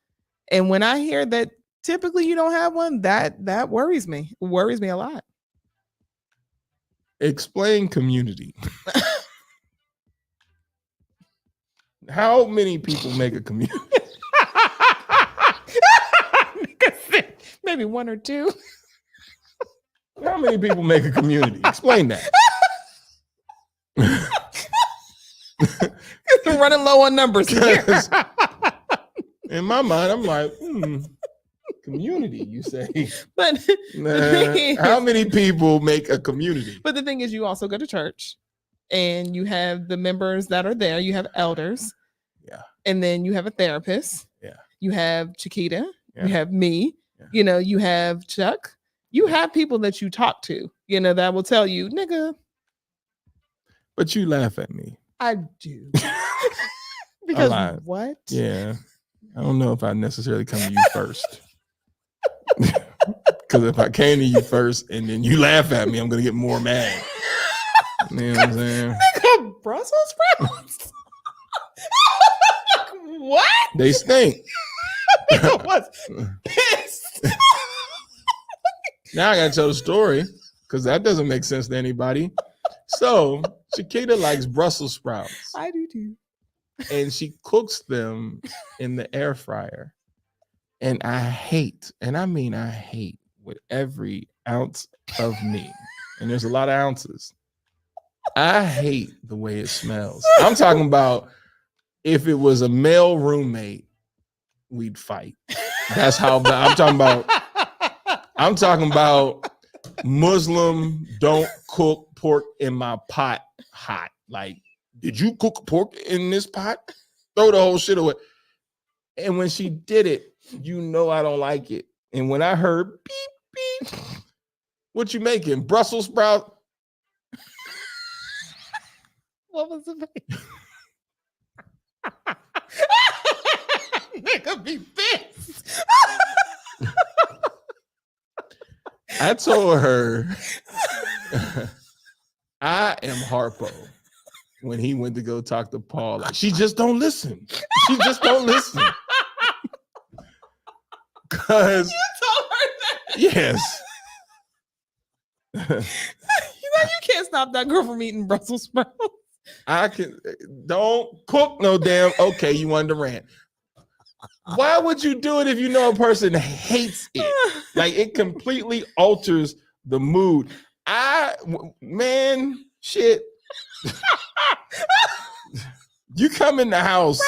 And when I hear that typically you don't have one, that worries me. It worries me a lot. Explain community. How many people make a community? Maybe one or two. How many people make a community? Explain that. You're running low on numbers here. In my mind, I'm like, community, you say. But how many people make a community? But the thing is, you also go to church and you have the members that are there. You have elders. Yeah. and then you have a therapist. Yeah. You have Chiquita. Yeah. You have me. Yeah. You know, you have Chuck. You have people that you talk to, you know, that will tell you, nigga. But you laugh at me. I do. Because what? Yeah. I don't know if I necessarily come to you first. Because if I came to you first and then you laugh at me, I'm going to get more mad. You know what I'm saying? Nigga, Brussels sprouts? What? They stink. Nigga was pissed. Now I got to tell the story because that doesn't make sense to anybody. So Chiquita likes Brussels sprouts. I do too. And she cooks them in the air fryer. And I hate, and I mean I hate with every ounce of me, and there's a lot of ounces, I hate the way it smells. I'm talking about if it was a male roommate, we'd fight. That's how bad. I'm talking about Muslim don't cook pork in my pot hot. Like, did you cook pork in this pot? Throw the whole shit away. And when she did it, you know I don't like it. And when I heard beep, beep, what you making? Brussels sprout? What was it? Nigga be pissed. I told her I am Harpo when he went to go talk to Paul. Like, she just don't listen. She just don't listen. Because You told her that. yes. You know you can't stop that girl from eating Brussels sprouts. I can don't cook no damn. Okay, you wanted to rant. Why would you do it if you know a person hates it? Like, it completely alters the mood. Man, shit. You come in the house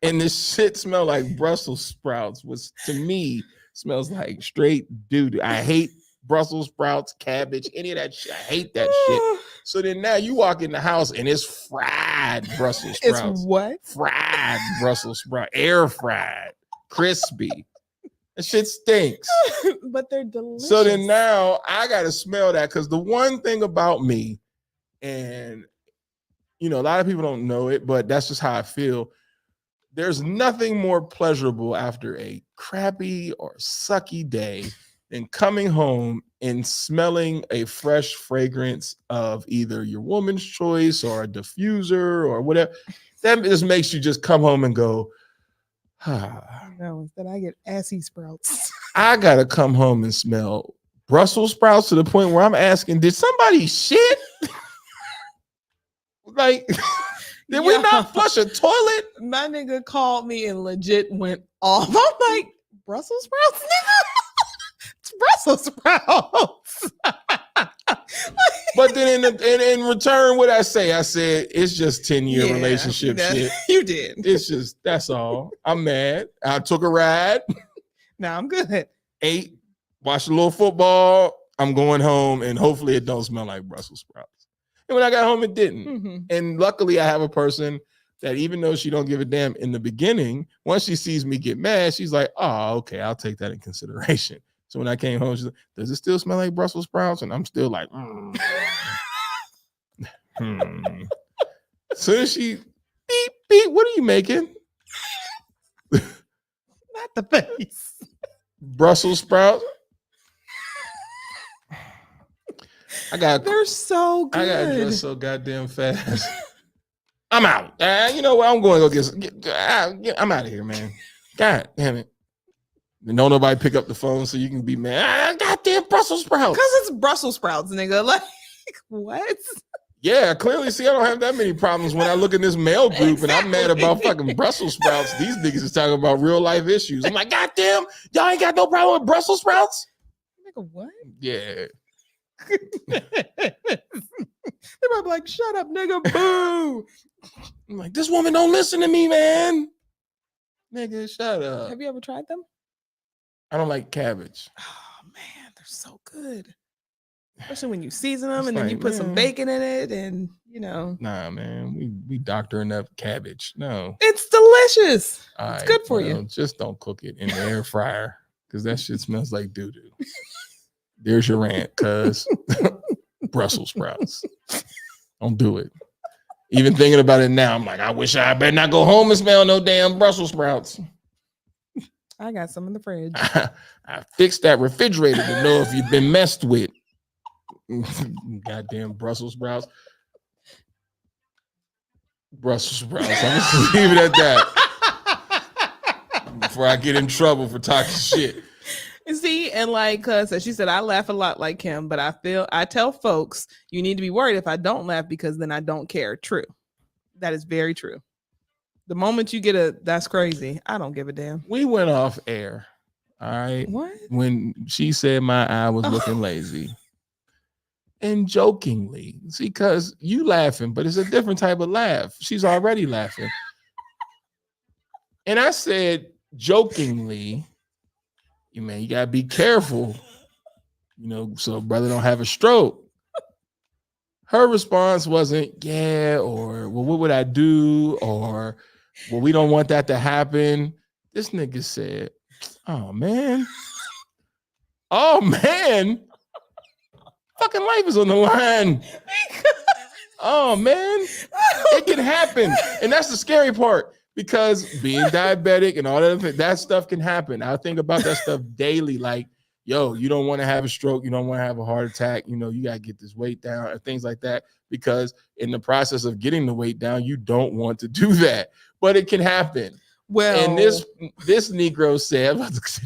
and this shit smell like Brussels sprouts, which to me smells like straight doo-doo. I hate Brussels sprouts, cabbage, any of that shit. I hate that shit. So then now you walk in the house and it's fried Brussels sprouts. It's what? Fried Brussels sprout, air fried, crispy. That shit stinks. But they're delicious. So then now I got to smell that, because the one thing about me, and you know, a lot of people don't know it, but that's just how I feel. There's nothing more pleasurable after a crappy or sucky day than coming home and smelling a fresh fragrance of either your woman's choice or a diffuser or whatever. That just makes you just come home and go, no, instead I get assy sprouts. I gotta come home and smell Brussels sprouts to the point where I'm asking, did somebody shit? Like, did we not flush a toilet? My nigga called me and legit went off. I'm like, Brussels sprouts, nigga? It's Brussels sprouts. But then in return, what I say? I said, it's just 10-year relationship shit. You did. It's just, that's all. I'm mad. I took a ride. Now I'm good. Ate, watched a little football. I'm going home, and hopefully it don't smell like Brussels sprouts. And when I got home, it didn't. Mm-hmm. And luckily, I have a person that, even though she don't give a damn in the beginning, once she sees me get mad, she's like, oh, okay, I'll take that in consideration. So when I came home, she's like, does it still smell like Brussels sprouts? And I'm still like, So she, beep, beep, what are you making? Not the face. Brussels sprouts. They're so good. I got dressed so goddamn fast. I'm out. You know what? I'm going to go I'm out of here, man. God damn it. And don't nobody pick up the phone so you can be mad. Goddamn Brussels sprouts. Because it's Brussels sprouts, nigga. Like, what? Yeah, clearly, see, I don't have that many problems when I look in this mail group and I'm mad about fucking Brussels sprouts. These niggas is talking about real life issues. I'm like, goddamn, y'all ain't got no problem with Brussels sprouts? Nigga, what? Yeah. They might be like, shut up, nigga, boo. I'm like, this woman don't listen to me, man. Nigga, shut up. Have you ever tried them? I don't like cabbage. Oh, man, they're so good. Especially when you season them It's and then like, you put some man. bacon in it and, you know. Nah, man, we doctoring up cabbage. No. It's delicious. delicious. All It's right, good for you. Just don't cook it in the air fryer because that shit smells like doo doo. There's your rant, cuz Brussels sprouts. Don't do it. Even thinking about it now, I'm like, I wish I better not go home and smell no damn Brussels sprouts. I got some in the fridge. I fixed that refrigerator to know if you've been messed with. Goddamn Brussels sprouts. Brussels sprouts. I'm just leave it at that before I get in trouble for talking shit. See, and like she said, I laugh a lot like him, but I tell folks you need to be worried if I don't laugh because then I don't care. True. That is very true. The moment you get that's crazy, I don't give a damn. We went off air. All right. What? When she said my eye was looking lazy. And jokingly, see, because you laughing, but it's a different type of laugh. She's already laughing. And I said jokingly, you gotta be careful, so brother don't have a stroke. Her response wasn't, yeah, or well, what would I do? Or well, we don't want that to happen. This nigga said, oh man. Fucking life is on the line. Oh man, it can happen. And that's the scary part because being diabetic and all that stuff can happen. I think about that stuff daily. Like, yo, you don't want to have a stroke. You don't want to have a heart attack. You got to get this weight down and things like that. Because in the process of getting the weight down, you don't want to do that. But it can happen. Well, and this Negro said, I'm about to say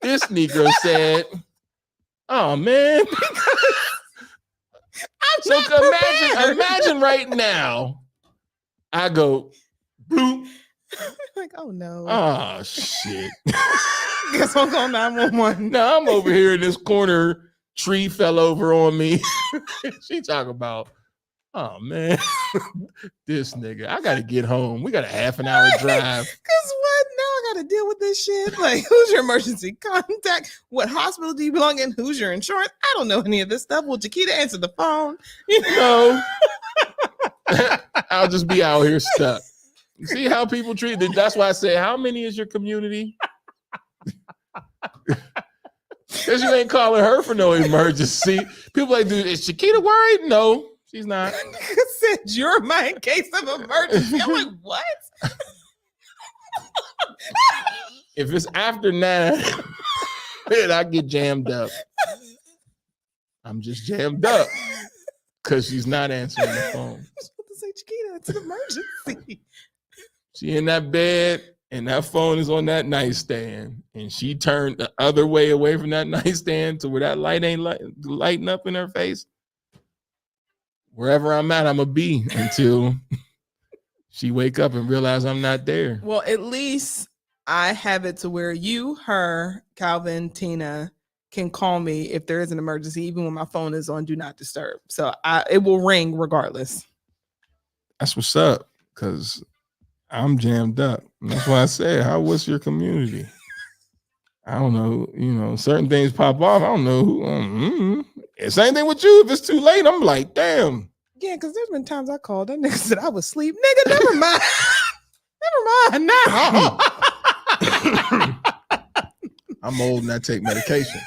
this Negro said, oh man. So imagine right now, I go, bloop. Like, oh no. Oh shit. Guess I'm going 911. Now I'm over here in this corner, tree fell over on me. She talking about, oh man, this nigga, I gotta get home. We got a half an hour drive. Cause what? Now I gotta deal with this shit. Like, who's your emergency contact? What hospital do you belong in? Who's your insurance? I don't know any of this stuff. Will Chiquita answer the phone? No. I'll just be out here stuck. You see how people treat it? That's why I say, how many is your community? Because you ain't calling her for no emergency. People like, dude, is Chiquita worried? No, she's not. Said you're my case of emergency. I'm like, what? If it's after 9, then I get jammed up. I'm just jammed up because she's not answering the phone. I was about to say, Chiquita, it's an emergency. She in that bed and that phone is on that nightstand, and she turned the other way away from that nightstand to where that light ain't lighting up in her face. Wherever I'm at, I'm gonna be until she wake up and realize I'm not there. Well, at least I have it to where you, her, Calvin, Tina can call me if there is an emergency, even when my phone is on Do Not Disturb. So it will ring regardless. That's what's up, because I'm jammed up. And that's why I said, what's your community? I don't know. Certain things pop off. I don't know who. Same thing with you. If it's too late, I'm like, damn. Yeah, because there's been times I called that nigga said I was asleep. Nigga, never mind. Never mind now. I'm old and I take medication.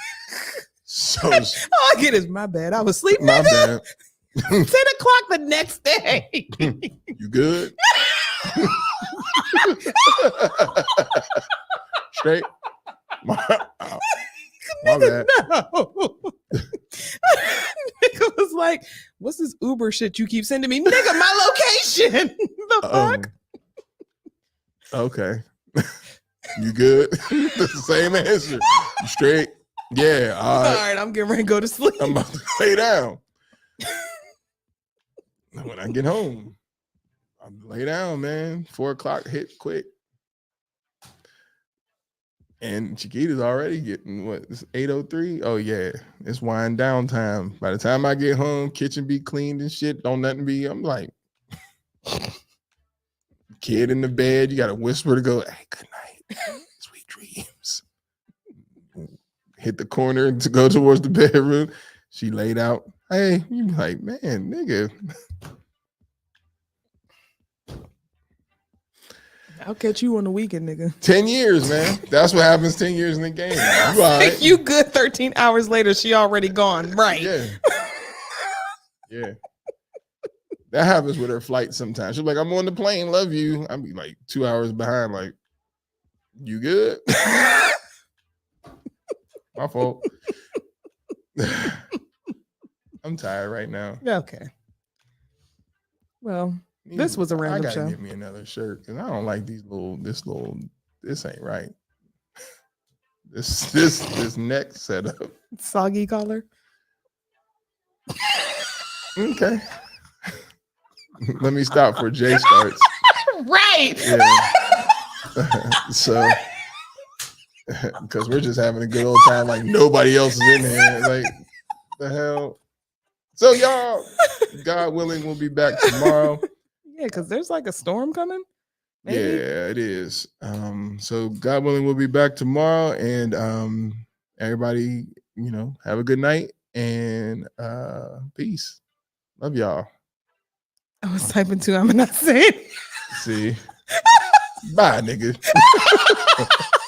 So all I get is my bad. I was asleep. My nigga. bad. 10 o'clock the next day. You good? Straight? My bad. No. Nigga was like, what's this Uber shit you keep sending me? Nigga, my location. The fuck? Okay. You good? That's the same answer. You straight? Yeah. All right, I'm getting ready to go to sleep. I'm about to lay down. When I get home, I'm lay down, man. 4 o'clock hit quick. And Chiquita's already getting it's 8:03. Oh yeah, it's wind down time. By the time I get home, kitchen be cleaned and shit. Don't nothing be. I'm like, kid in the bed. You got to whisper to go, hey, good night, sweet dreams. Hit the corner to go towards the bedroom. She laid out. Hey, you be like, man, nigga. I'll catch you on the weekend, nigga. 10 years, man. That's what happens 10 years in the game. You all right. You good 13 hours later, she already gone. Right. Yeah. Yeah. That happens with her flight sometimes. She's like, I'm on the plane, love you. I'll be like 2 hours behind, like, you good? My fault. I'm tired right now. Okay. Well, this was a random I gotta show. get me another shirt because I don't like this ain't right. This neck setup. Soggy collar. Okay. Let me stop for Jay starts. Right. Yeah. So, because we're just having a good old time, like nobody else is in here. Like, the hell. So, y'all, God willing, we'll be back tomorrow. Yeah, because there's like a storm coming. Maybe? Yeah, it is. So, God willing, we'll be back tomorrow. And everybody, have a good night and peace. Love y'all. I was typing too. I'm not saying. See? Bye, nigga.